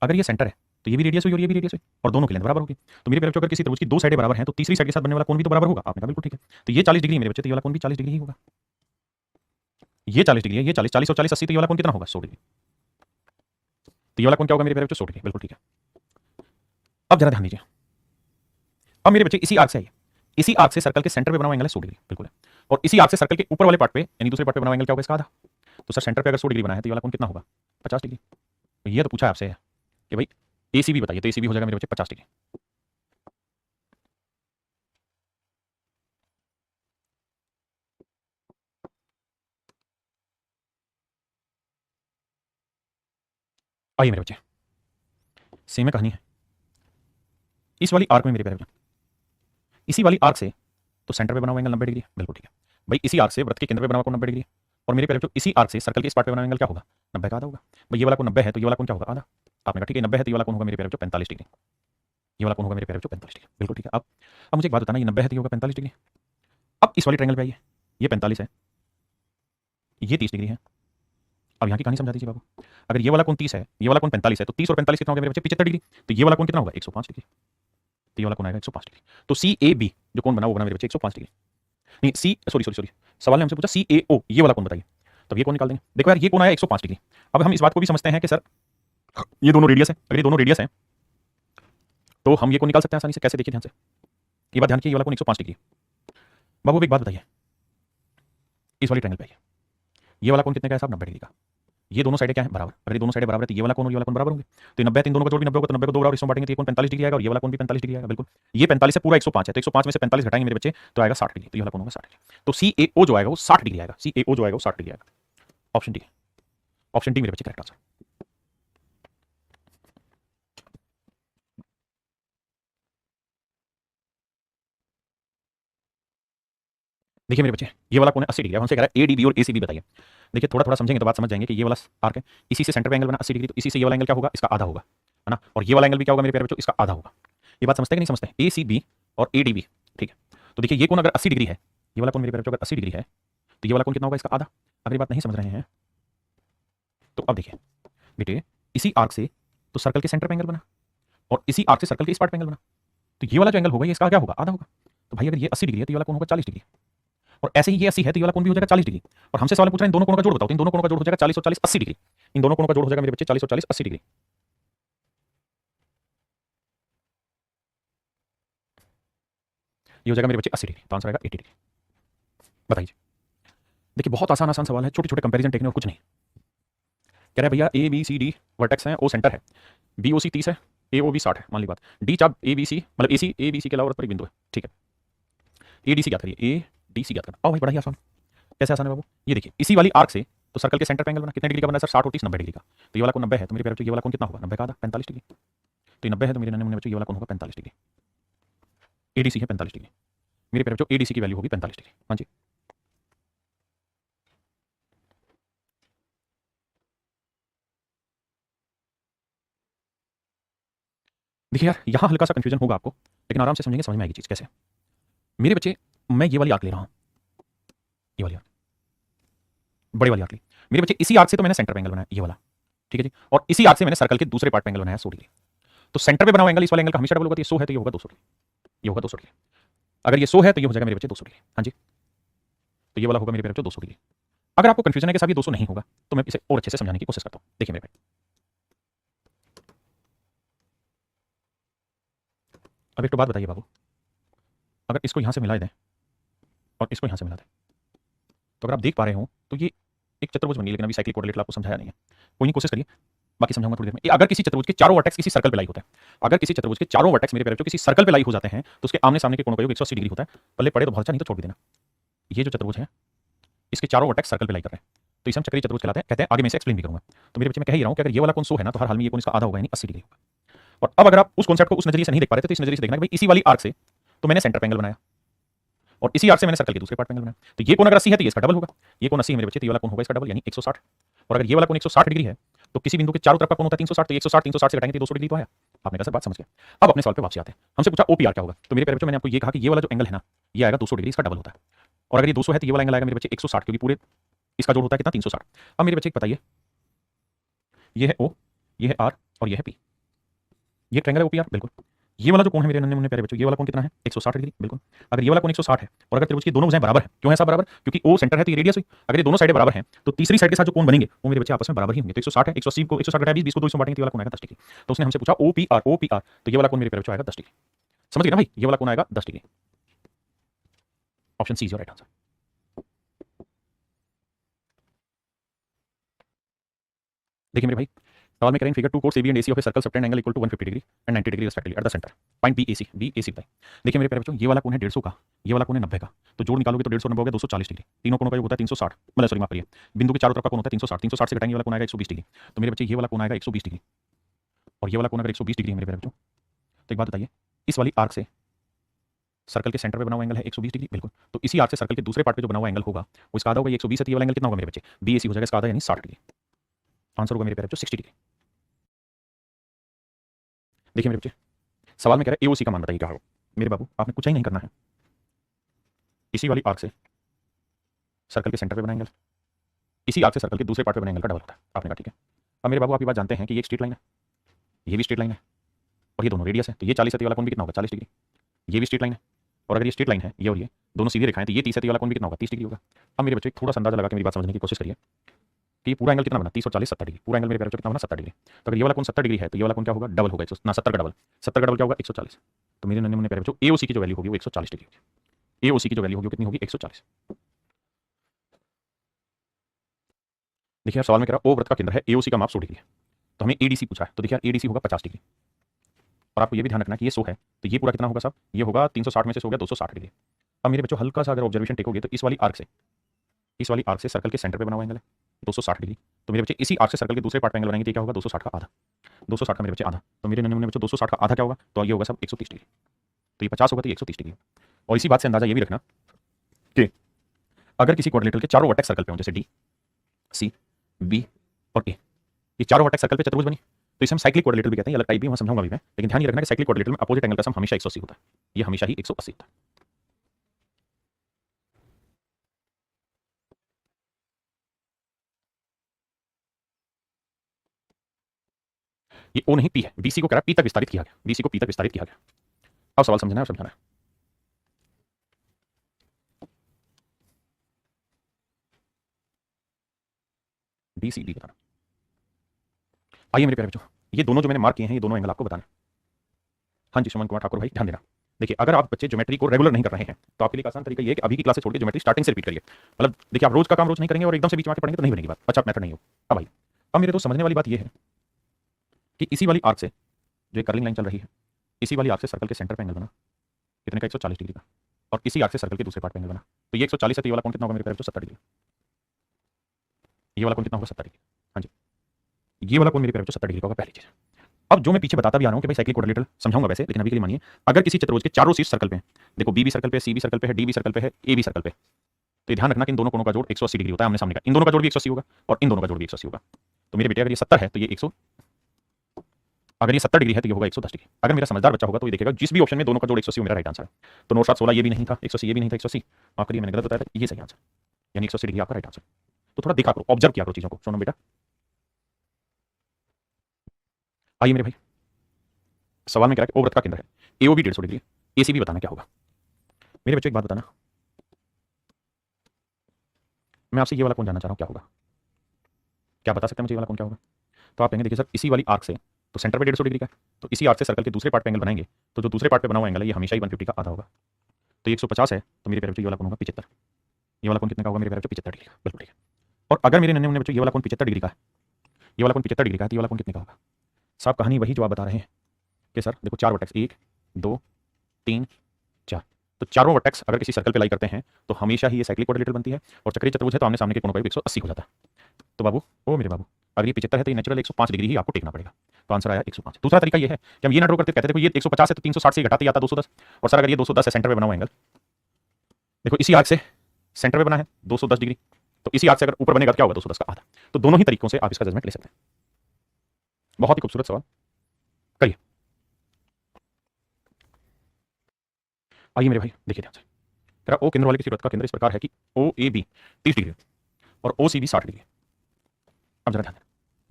अगर ये सेंटर है तो ये भी रेडियस हुई और ये भी रेडियस हुई और दोनों की लेंथ बराबर होगी। तो मेरे प्यारे बच्चों अगर किसी त्रिभुज की दो साइडें बराबर हैं तो तीसरी साइड के साथ बनने वाला कोण भी तो बराबर होगा। आपने कहा बिल्कुल ठीक है। तो ये 40 डिग्री मेरे बच्चे, तो ये वाला कोण भी 40 डिग्री ही होगा। ये 40 डिग्री है, ये 40 40 और 40 80, तो ये वाला कोण कितना होगा 100 डिग्री। तो ये वाला कोण क्या होगा मेरे प्यारे बच्चों 100 डिग्री, बिल्कुल ठीक है। अब जरा ध्यान दीजिए, अब मेरे बच्चे इसी आर्क से आइए, इसी आर्क से सर्कल के सेंटर पे बना हुआ एंगल है 100 डिग्री, बिल्कुल है। और इसी आर्क से सर्कल के ऊपर वाले पार्ट पे यानी दूसरे पार्ट पे बना हुआ एंगल क्या होगा इसका आधा। तो सर सेंटर पे अगर 100 डिग्री बना है तो ये वाला कोण कितना होगा 50 डिग्री। तो ये तो पूछा है आपसे कि भाई एसीबी बताइए, तो एसीबी हो जाएगा मेरे बच्चे 50 डिग्री। आइए मेरे बच्चे, सेम है कहानी है। इस वाली आर्क में मेरे प्यारे बच्चे, इसी वाली आर्क से तो सेंटर पे बना हुआ एंगल 90 डिग्री, बिल्कुल ठीक है भाई। इसी आर्क से वृत्त के केंद्र पे बना हुआ कोण 90 डिग्री, और मेरे प्यारे बच्चों इसी आर्क से सर्कल के इस पार्ट पे बना हुआ एंगल क्या होगा 90 का आधा होगा। भाई ये वाला कोण 90 है तो ये वाला कोण क्या होगा आधा। आपने कहा ठीक है 90 है तो ये वाला कोण होगा मेरे प्यारे बच्चों 45 डिग्री। ये वाला कोण होगा मेरे प्यारे बच्चों 45 डिग्री, बिल्कुल ठीक है। अब मुझे एक बात बताना, ये 90 है तो ये होगा 45 डिग्री। अब इस वाली ट्रायंगल पे आइए, ये 45 है, ये 30 डिग्री है। अब यहाँ की कहानी समझा दीजिए बाबू, अगर ये वाला कोण 30 है, ये वाला कोण 45 है, तो 30 और 45 कितना होगा मेरे बच्चे 75 डिग्री। तो ये वाला कोण कितना होगा 105 डिग्री। तो ये वाला कोण आएगा 105 डिग्री। तो सी ए बी जो कोण बना वो बना मेरे बच्चे 105 डिग्री। नहीं सी सॉरी सॉरी सॉरी, सवाल ने हमसे पूछा सी ए ओ ये वाला कोण बताइए, तब ये कोण निकाल देंगे। देखो यार ये कोण आया 105 डिग्री। अब हम इस बात को भी समझते हैं कि सर ये दोनों रेडियस है, अगर ये दोनों रेडियस है तो हम ये कोण निकाल सकते हैं आसानी से। कैसे, देखिए ध्यान से, ये बात ध्यान की, ये वाला कोण 105 डिग्री। बाबू एक बात बताइए, इस वाली ट्रायंगल पे आइए, ये वाला कोण कितने का है साहब 90 डिग्री का। ये दोनों साइडें क्या है बराबर, अगर ये दोनों साइडें बराबर है तो ये वाला कोण और ये वाला कोण बराबर होंगे। तो 90 तीन दोनों का जोड़ भी 90 होगा, तो 90 को 2 बार इसमें बांटेंगे तो ये कोण 45 डिग्री आएगा और ये वाला कोण भी 45 डिग्री आएगा, बिल्कुल। ये 45 है पूरा 105 है, तो 105 में से 45 घटाएंगे मेरे बच्चे तो आएगा 60 डिग्री। तो ये वाला कोण होगा 60 डिग्री। तो सी ए ओ जो आएगा वो 60 डिग्री आएगा, सी ए ओ जो आएगा वो 60 डिग्री आएगा। ऑप्शन डी, ऑप्शन डी मेरे बच्चे करेक्ट आंसर। देखिए मेरे बच्चे ये वाला कोण है 80 डिग्री, हमसे कह रहा है ए डी बी और ए सी बी बताइए। देखिए थोड़ा थोड़ा समझेंगे तो बात समझ जाएंगे कि ये वाला आर्क है, इसी से सेंटर पे एंगल बना 80 डिग्री, तो इसी से ये वाला एंगल क्या होगा इसका आधा होगा, है ना। और ये वाला एंगल भी क्या होगा मेरे प्यारे बच्चों इसका आधा होगा। ये बात समझते हैं कि नहीं समझते, ए सी बी और ए डी बी, ठीक है। तो देखिए ये कोण अगर 80 डिग्री है, ये वाला कोण मेरे प्यारे बच्चों अगर 80 डिग्री है तो ये वाला कोण कितना होगा इसका आधा। अगर ये बात नहीं समझ रहे हैं तो अब देखिए बेटे, इसी आर्क से तो सर्कल के सेंटर पे एंगल बना और इसी आर्क से सर्कल के इस पार्ट पे एंगल बना, तो ये वाला जो एंगल होगा ये इसका क्या होगा आधा होगा। तो भाई अगर ये 80 डिग्री है तो ये वाला कोण होगा 40 डिग्री, और ऐसे ही ये 80 है तो ये वाला कोण भी हो जाएगा 40 डिग्री। और हमसे सवाल पूछ रहे हैं इन दोनों कोणों का जोड़ बताओ, तो इन दोनों कोणों का जोड़ हो जाएगा 40 और 40 80 डिग्री। इन दोनों कोणों का जोड़ हो जाएगा मेरे बच्चे 40 और 40 80 डिग्री। ये हो जाएगा मेरे बच्चे 80 डिग्री, तो आंसर आएगा 80 डिग्री। बताइए, देखिए बहुत आसान आसान सवाल है, छोटे छोटे कंपैरिजन टेक्निक और कुछ नहीं। कह रहा है भैया A B C D vertex है, ओ सेंटर है, बी ओ सी 30 है, ए ओ बी 60 है, मान ली बात। डी चाप ए बी सी मतलब ए सी ए बी सी के अलावा और पर एक बिंदु है, ठीक है। ए डी सी ज्ञात करिए, ए डी सी ज्ञात करना। आओ भाई बड़ा ही आसान, कैसे आसान है बाबू। ये देखिए इसी वाली आर्क से तो सर्कल के सेंटर पे एंगल बना, कितने डिग्री का बना सर 60 और 30 90 डिग्री का। तो ये वाला कोण 90 है तो मेरे प्यारे बच्चों ये वाला कोण कितना होगा 90 का आधा 45 डिग्री। तो 90 है तो मेरे नन्हे मुन्ने बच्चों ये वाला कोण होगा 45 डिग्री। एडीसी है 45 डिग्री, मेरे प्यारे बच्चों एडीसी की वैल्यू होगी 45 डिग्री। हाँ जी, देखिए यार यहाँ हल्का सा कंफ्यूजन होगा आपको, लेकिन आराम से समझेंगे, समझ में आएगी चीज कैसे। मेरे बच्चे मैं ये वाली आर्क ले रहा हूँ, ये वाली आर्क, बड़े वाली आर्क ली मेरे बच्चे। इसी आर्क से तो मैंने सेंटर पे एंगल बनाया ये वाला, ठीक है जी। और इसी आर्क से मैंने सर्कल के दूसरे पार्ट पे एंगल बनाया 100 डिग्री। तो सेंटर पे बना हुआ एंगल इस वाले एंगल का हमेशा डबल होगा, तो ये 100 है तो ये होगा 200 डिग्री, ये होगा 200 डिग्री। अगर ये 100 है तो ये हो जाएगा मेरे बच्चे 200 डिग्री। हाँ जी, तो ये वाला होगा मेरे प्यारे बच्चों 200 डिग्री। अगर आपको कंफ्यूजन है कि साहब ये 200 नहीं होगा तो मैं इसे और अच्छे से समझाने की कोशिश करता हूँ। देखिए मेरे भाई, अब एक तो बात बताइए बाबू, अगर इसको यहाँ से मिला दें और इसको यहाँ से मिला दें तो अगर आप देख पा रहे हो तो ये एक चतुर्भुज बनी, लेकिन अभी साइक्लिक क्वाड्रिलेटरल आपको समझाया नहीं है, कोई नहीं कोशिश करिए, बाकी समझाऊंगा थोड़ी देर में। अगर किसी चतुर्भुज के चारों वर्टेक्स किसी सर्कल पे लाई होता है, अगर किसी चतुर्भुज के चारों वर्टेक्स मेरे प्यारे बच्चों किसी सर्कल पे लाई हो जाते हैं तो उसके आमने सामने के कोणों का योग 180 डिग्री होता है। पल्ले पड़े तो बहुत अच्छा, नहीं तो छोड़ भी देना। ये जो चतुर्भुज है इसके चारों वर्टेक्स सर्कल पे लाई कर रहे हैं तो इसे हम चक्रीय चतुर्भुज कहलाते हैं, कहते हैं। आगे मैं इसे एक्सप्लेन भी करूंगा। तो मेरे बच्चे मैं कह ही रहा हूं कि अगर ये वाला कोण 100 है ना तो हर हाल में ये कोण इसका आधा होगा, यानी 80 डिग्री होगा। और अब अगर आप उस कॉन्सेप्ट को उस नजरिए से नहीं देख पा रहे थे तो इस नजरिए से देखना कि भाई इसी वाली आर्क से तो मैंने सेंटर पे एंगल बनाया और इसी आर्क से मैंने सर्कल के दूसरे पार्ट पे एंगल बनाया। तो ये कोण अगर 80 है तो ये इसका डबल होगा, ये कोण 80 है मेरे बच्चे तो ये वाला कोण होगा इसका डबल यानी 160। और अगर ये वाला कोण 160 डिग्री है तो किसी बिंदु के चारों तरफ का कोण होता है 360, तो 160 360 से घटाएंगे तो 200 डिग्री तो आया। आपने कहा सर बात समझ गया। अब अपने सवाल पे वापस आते हैं। हमसे पूछा ओपीआर क्या होगा, तो मेरे प्यारे बच्चों मैंने आपको ये कहा कि ये वाला जो एंगल है ना ये आएगा 200 डिग्री, इसका डबल होता है। और अगर ये 200 है तो ये वाला एंगल आएगा मेरे बच्चे 160, क्योंकि पूरे इसका जोड़ होता है कितना 360। अब मेरे बच्चे बताइए ये है ओ, ये है आर और ये है पी, ये ट्रायंगल है ओपीआर, बिल्कुल। ये वाला जो कोण है मेरे नन्हे मुन्ने प्यारे बच्चों, ये वाला कोण कितना है 160 डिग्री, बिल्कुल। अगर ये वाला कोण 160 है और अगर त्रिभुज की दोनों भुजाएं बराबर है, क्यों है सब बराबर? क्योंकि ओ सेंटर है तो ये रेडियस हुई। अगर ये दोनों साइडें बराबर हैं तो तीसरी साइड के साथ जो कोण बनेंगे वो मेरे बच्चे आपस में बराबर ही होंगे। तो 160 है, 180 को 160 घटाया 20 को 2 से बांटेंगे तो ये वाला कोण आएगा 10 डिग्री। तो उसने हमसे पूछा ओपीआर, ओपीआर, तो ये वाला कोण मेरे प्यारे बच्चों आएगा 10 डिग्री। समझ गए ना भाई? ये वाला कोण आएगा 10 degree. Option C is your right answer. देखिए मेरे भाई, सवाल में करें figure 2 chords AB and AC of a circle subtend angle equal to 150 degree and 90 degree respectively at the centre. Find BAC, BAC बताइए। देखिए मेरे प्यारे बच्चों, ये वाला कोण है 150 का, ये वाला कोण है 90 का, तो जोड़ निकालोगे तो 150 90 हो गया 240 डिग्री। तीनों कोणों का योग होता है 360, मतलब सॉरी माफ करिए, बिंदु के चारों तरफ का कोण होता है 360, 360 से घटाएंगे ये वाला कोण आएगा 120 डिग्री। तो मेरे बच्चे ये वाला कोण आएगा 120 डिग्री, और ये वाला कोण अगर 120 डिग्री है मेरे प्यारे बच्चों, तो एक बात बताइए, इस वाली आर्क से सर्कल के सेंटर पे बना हुआ एंगल है 120 डिग्री, बिल्कुल। तो इसी आर्क से सर्कल के दूसरे पार्ट पे जो बना हुआ एंगल होगा वो इसका आधा होगा, 120 है, तो ये वाला एंगल कितना होगा मेरे बच्चे? BAC हो जाएगा इसका आधा यानी 60 डिग्री। आंसर होगा मेरे प्यारे बच्चों 60 डिग्री। देखिए मेरे बच्चे, सवाल में कह रहा है AOC का मान बताइए क्या होगा। मेरे बाबू आपने कुछ ही नहीं करना है, इसी वाली आर्क से सर्कल के सेंटर पे बना एंगल इसी आर्क से सर्कल के दूसरे पार्ट पे बने एंगल का डबल होता है। आपने कहा ठीक है। अब मेरे बाबू आप ये बात जानते हैं कि ये एक स्ट्रेट लाइन है, ये भी स्ट्रेट लाइन है, और ये दोनों रेडियस है, तो ये 40 है, तो ये वाला कोण भी कितना होगा 40 डिग्री। ये भी स्ट्रेट लाइन है, और अगर ये स्ट्रेट लाइन है ये और ये दोनों सीधी रेखाएं, तो ये 30 है, तो ये वाला कोण भी कितना होगा 30 डिग्री होगा। अब मेरे बच्चों थोड़ा सा अंदाजा लगा के मेरी बात समझने की कोशिश करिए कि ये पूरा एंगल कितना बना 30 और 40 70 डिग्री, पूरा एंगल मेरे प्यारे बच्चों कितना बना 70 डिग्री। तो अगर ये वाला कोण 70 डिग्री है तो ये वाला कोण क्या होगा डबल होगा, 70 का डबल, 70 का डबल क्या होगा 140। तो मेरे नन्हे मुन्ने प्यारे बच्चों AOC की जो वैल्यू होगी वो 140 डिग्री होगी। AOC की जो वैल्यू होगी वो कितनी होगी 140। देखिए यार, सवाल में कह रहा है O वृत्त का केंद्र है, AOC का माप 100 डिग्री है, तो हमें ADC पूछा है, तो देखिए यार ADC होगा 50 डिग्री, और आपको ये भी ध्यान रखना कि ये 100 है, तो ये पूरा कितना होगा साहब, ये होगा 360 में से 100 गया 260 डिग्री। अब मेरे बच्चों हल्का सा अगर ऑब्जर्वेशन टेकोगे तो इस वाली आर्क से सर्कल के सेंटर पे बना हुआ एंगल है 260 डिग्री, तो मेरे बच्चे इसी आर्क से सर्कल के दूसरे पार्ट पे एंगल बनाएंगे तो क्या होगा 260 का आधा, 260 का मेरे बच्चे आधा, तो मेरे नन्हे मुन्ने बच्चों 260 का आधा क्या होगा, तो ये होगा सब 130 डिग्री, तो ये 50 होगा तो ये 130 डिग्री। और इसी बात से अंदाजा ये भी रखना कि अगर किसी क्वाड्रिलेटरल के चारों वर्टेक्स सर्कल पे हों, जैसे D, C, B और A, ये चारों वर्टेक्स सर्कल पे चतुर्भुज बनी, तो इसे हम साइक्लिक क्वाड्रिलेटरल भी कहते हैं, अलग टाइप भी वहां समझाऊंगा भी मैं, लेकिन ध्यान ये रखना कि साइक्लिक क्वाड्रिलेटरल में अपोजिट एंगल का सम हमेशा 180 होता है, ये हमेशा ही 180 होता है। ये O नहीं P है, BC को कह रहा है P तक विस्तारित किया गया, BC को P तक विस्तारित किया गया। अब सवाल समझना है और समझाना है। BCD बताना। आइए मेरे प्यारे बच्चों, ये दोनों जो मैंने मार्क किए हैं ये दोनों एंगल आपको बताना। हाँ जी सुमन कुमार ठाकुर भाई ध्यान देना। देखिए अगर आप बच्चे ज्योमेट्री को रेगुलर नहीं कर रहे हैं तो आपके लिए आसान तरीका ये है कि अभी की क्लास से छोड़ के ज्योमेट्री स्टार्टिंग से रिपीट करिए। मतलब देखिए आप रोज का काम रोज नहीं करेंगे और एकदम से बीच में आके पढ़ेंगे तो नहीं बनेगी बात, अच्छा मेथड नहीं हो। अब भाई अब मेरे दोस्त समझने वाली बात ये है कि इसी वाली आर्क से जो एक कर्लिंग लाइन चल रही है, इसी वाली आर्क से सर्कल के सेंटर पे एंगल बना कितने का 140 डिग्री का, और इसी आर्क से सर्कल के दूसरे पार्ट पे एंगल बना, तो ये 140 है, तो ये वाला कोण कितना होगा मेरे प्यारे बच्चों 70 डिग्री। ये वाला कोण कितना होगा 70 डिग्री। हाँ जी, ये वाला कोण मेरे प्यारे बच्चों 70 डिग्री का होगा पहली चीज। अब जो मैं पीछे बताता भी आ रहा हूं कि भाई साइक्लिक क्वाड्रिलेटरल समझाऊंगा वैसे, लेकिन अभी के लिए मानिए अगर किसी चतुर्भुज के चारों शीर्ष सर्कल पे हैं, देखो B भी सर्कल पे है, C भी सर्कल पे है, D भी सर्कल पे है, A भी सर्कल पे, तो ये ध्यान रखना कि इन दोनों कोणों का जोड़ 180 डिग्री होता है आमने सामने का, इन दोनों का जोड़ भी 180 होगा और इन दोनों का जोड़ भी 180 होगा। तो मेरे बेटे अगर ये 70 है तो ये 100, अगर ये 70 डिग्री है तो ये होगा 110 डिग्री। अगर मेरा समझदार बच्चा होगा तो ये देखेगा जिस भी ऑप्शन में दोनों का जोड़ 180 मेरा राइट आंसर है। तो 9/7 16 ये भी नहीं था, 180 ये भी नहीं था, 180 माफ करिए मैंने गलत बताया था, ये सही आंसर यानी 180 डिग्री आपका राइट आंसर। तो थोड़ा देखा करो, ऑब्जर्व किया करो चीजों को। सुनो बेटा, आइए मेरे भाई, सवाल में क्या है, O वृत्त का केंद्र है, AO भी 150 डिग्री, AC भी बताना क्या होगा। मेरे बच्चों एक बात बताना, मैं आपसे ये वाला कोण जानना चाह रहा हूँ क्या होगा, क्या बता सकते हैं मुझे ये वाला कोण क्या होगा। तो आप कहेंगे देखिए सर इसी वाली आर्क से तो सेंटर पे 150 डिग्री का है, तो इसी आर्क से सर्कल के दूसरे पार्ट पे एंगल बनाएंगे तो जो दूसरे पार्ट पे बना हुआ एंगल है ये हमेशा ही 150 का आधा होगा। तो 150 है तो मेरे प्यारे बच्चों ये वाला कोण होगा 75, ये वाला कोण कितने का होगा मेरे प्यारे बच्चों 75 डिग्री का, बिल्कुल ठीक है। और अगर मेरे नन्हे मुन्ने बच्चों ये वाला कोण 75 डिग्री का है, ये वाला कोण 75 डिग्री का है, तो ये वाला कोण कितने का होगा। साहब कहानी वही जो आप बता रहे हैं कि सर देखो चार वर्टेक्स 1 2 3 4, तो चारों वर्टेक्स अगर किसी सर्कल पे लाई करते हैं तो हमेशा ही ये साइक्लिक क्वाड्रिलेटरल बनती है, और चक्रीय चतुर्भुज है तो आमने सामने के कोणों का योग 180 हो जाता है। तो बाबू ओ मेरे बाबू अगर ये 75 है तो ये नेचुरल 105 डिग्री ही आपको टेकना पड़ेगा, तो आंसर आया 105। दूसरा तरीका ये है कि हम ये ना ड्रॉ करते, कहते थे ये 150 है तो 360 से घटाते आता 210, और सर अगर ये 210 है सेंटर पे बना हुआ एंगल, देखो इसी आर्क से सेंटर पे बना है 210 डिग्री, तो इसी आर्क से अगर ऊपर बनेगा तो क्या होगा 210 का आधा। तो दोनों ही तरीकों से आप इसका जजमेंट ले सकते हैं। बहुत ही खूबसूरत सवाल, करिए। आइए मेरे भाई देखिए ध्यान से, तेरा ओ केंद्र वाले किसी वृत्त का केंद्र इस प्रकार है कि OAB 30 डिग्री और OCB 60 डिग्री। अब जरा ध्यान देना,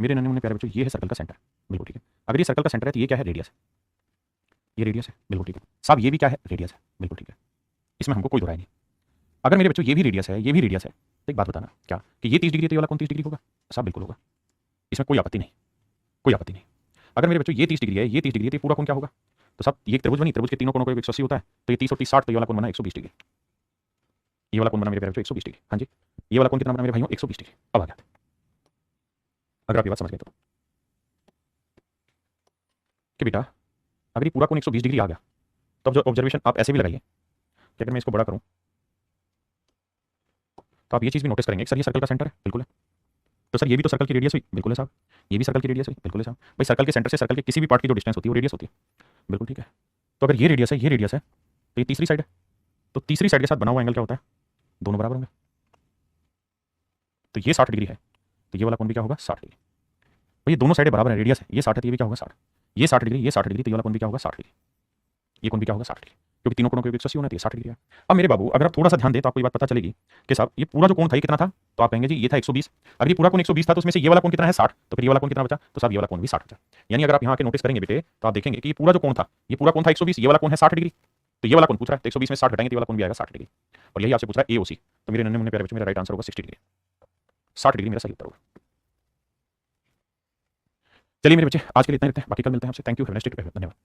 मेरे नन्हे मुन्ने प्यारे बच्चों ये है सर्कल का सेंटर, बिल्कुल ठीक है। अगर ये सर्कल का सेंटर है तो ये क्या है, रेडियस है, ये रेडियस है, बिल्कुल ठीक है साहब। ये भी क्या है, रेडियस है, बिल्कुल ठीक है, इसमें हमको कोई दो राय नहीं। अगर मेरे बच्चों ये भी रेडियस है, ये भी रेडियस है, तो एक बात बताना क्या कि ये 30 डिग्री है तो ये वाला कौन 30 डिग्री होगा, साहब बिल्कुल होगा, इसमें कोई आपत्ति नहीं, कोई आपत्ति नहीं। अगर मेरे बच्चों ये 30 डिग्री है, ये 30 डिग्री है, तो ये पूरा कोण क्या होगा, तो साहब ये एक त्रिभुज बनी, त्रिभुज के तीनों कोणों को 180 होता है, तो ये 30 और 30 60, तो ये वाला कोण बना 120 डिग्री, ये वाला कोण बना मेरे प्यारे बच्चों 120 डिग्री। हाँ जी, ये वाला कोण कितना बना मेरे भाइयों, 120 डिग्री। अब आ गया, अगर आप ये बात समझ गए तो कि बेटा अगर ये पूरा कोण 120 डिग्री आ गया, तो अब जो ऑब्जर्वेशन आप ऐसे भी लगाइए कि अगर मैं इसको बड़ा करूं तो आप ये चीज़ भी नोटिस करेंगे, सर ये सर्कल का सेंटर है, बिल्कुल है, तो सर ये भी तो सर्कल की रेडियस हुई, बिल्कुल है साहब, ये भी सर्कल की रेडियस हुई, बिल्कुल है साहब। भाई सर्कल के सेंटर से सर्कल के किसी भी पार्ट की जो डिस्टेंस होती है वो रेडियस होती है, बिल्कुल ठीक है। तो अगर ये रेडियस है, ये रेडियस है, तो ये तीसरी साइड है, तो तीसरी साइड के साथ बना हुआ एंगल क्या होता है, दोनों बराबर होंगे, तो ये 60 डिग्री है, तो ये वाला कोण भी क्या होगा, 60 डिग्री। भाई ये दोनों साइडें बराबर है, रेडियस है, ये 60 है तो ये भी क्या होगा 60, ये 60 डिग्री, ये 60 डिग्री, तो ये वाला कोण भी क्या होगा 60 डिग्री, ये कोण भी क्या होगा 60 डिग्री, क्योंकि तीनों कोणों के 180 होना चाहिए, 60 डिग्री है। अब मेरे बाबू अगर आप थोड़ा सा ध्यान दें तो आपको ये बात पता चलेगी कि साहब ये पूरा जो कोण था ये कितना था, तो आप कहेंगे जी ये था 120। अगर ये पूरा कोण 120 था तो उसमें से ये वाला कोण कितना है 60, तो फिर ये वाला कोण कितना बचा, तो साहब ये वाला कोण भी 60 बचा। यानी अगर आप यहाँ के नोटिस करेंगे बेटे तो आप देखेंगे कि ये पूरा जो कोण था, ये पूरा कोण था 120, ये वाला कोण है 60 डिग्री, तो ये वाला कोण पूछ रहा है, तो 120 में 60 घटाएंगे तो ये वाला कोण भी आएगा 60 डिग्री, और यही आपसे पूछ रहा है एओसी, तो मेरे नन्हे मुन्ने प्यारे बच्चों मेरा राइट आंसर होगा 60 डिग्री, 60 डिग्री मेरा सही उत्तर होगा। चलिए मेरे बच्चे आज के लिए इतना ही रखते हैं, बाकी कल मिलते हैं आपसे। Thank you, have a nice day, धन्यवाद।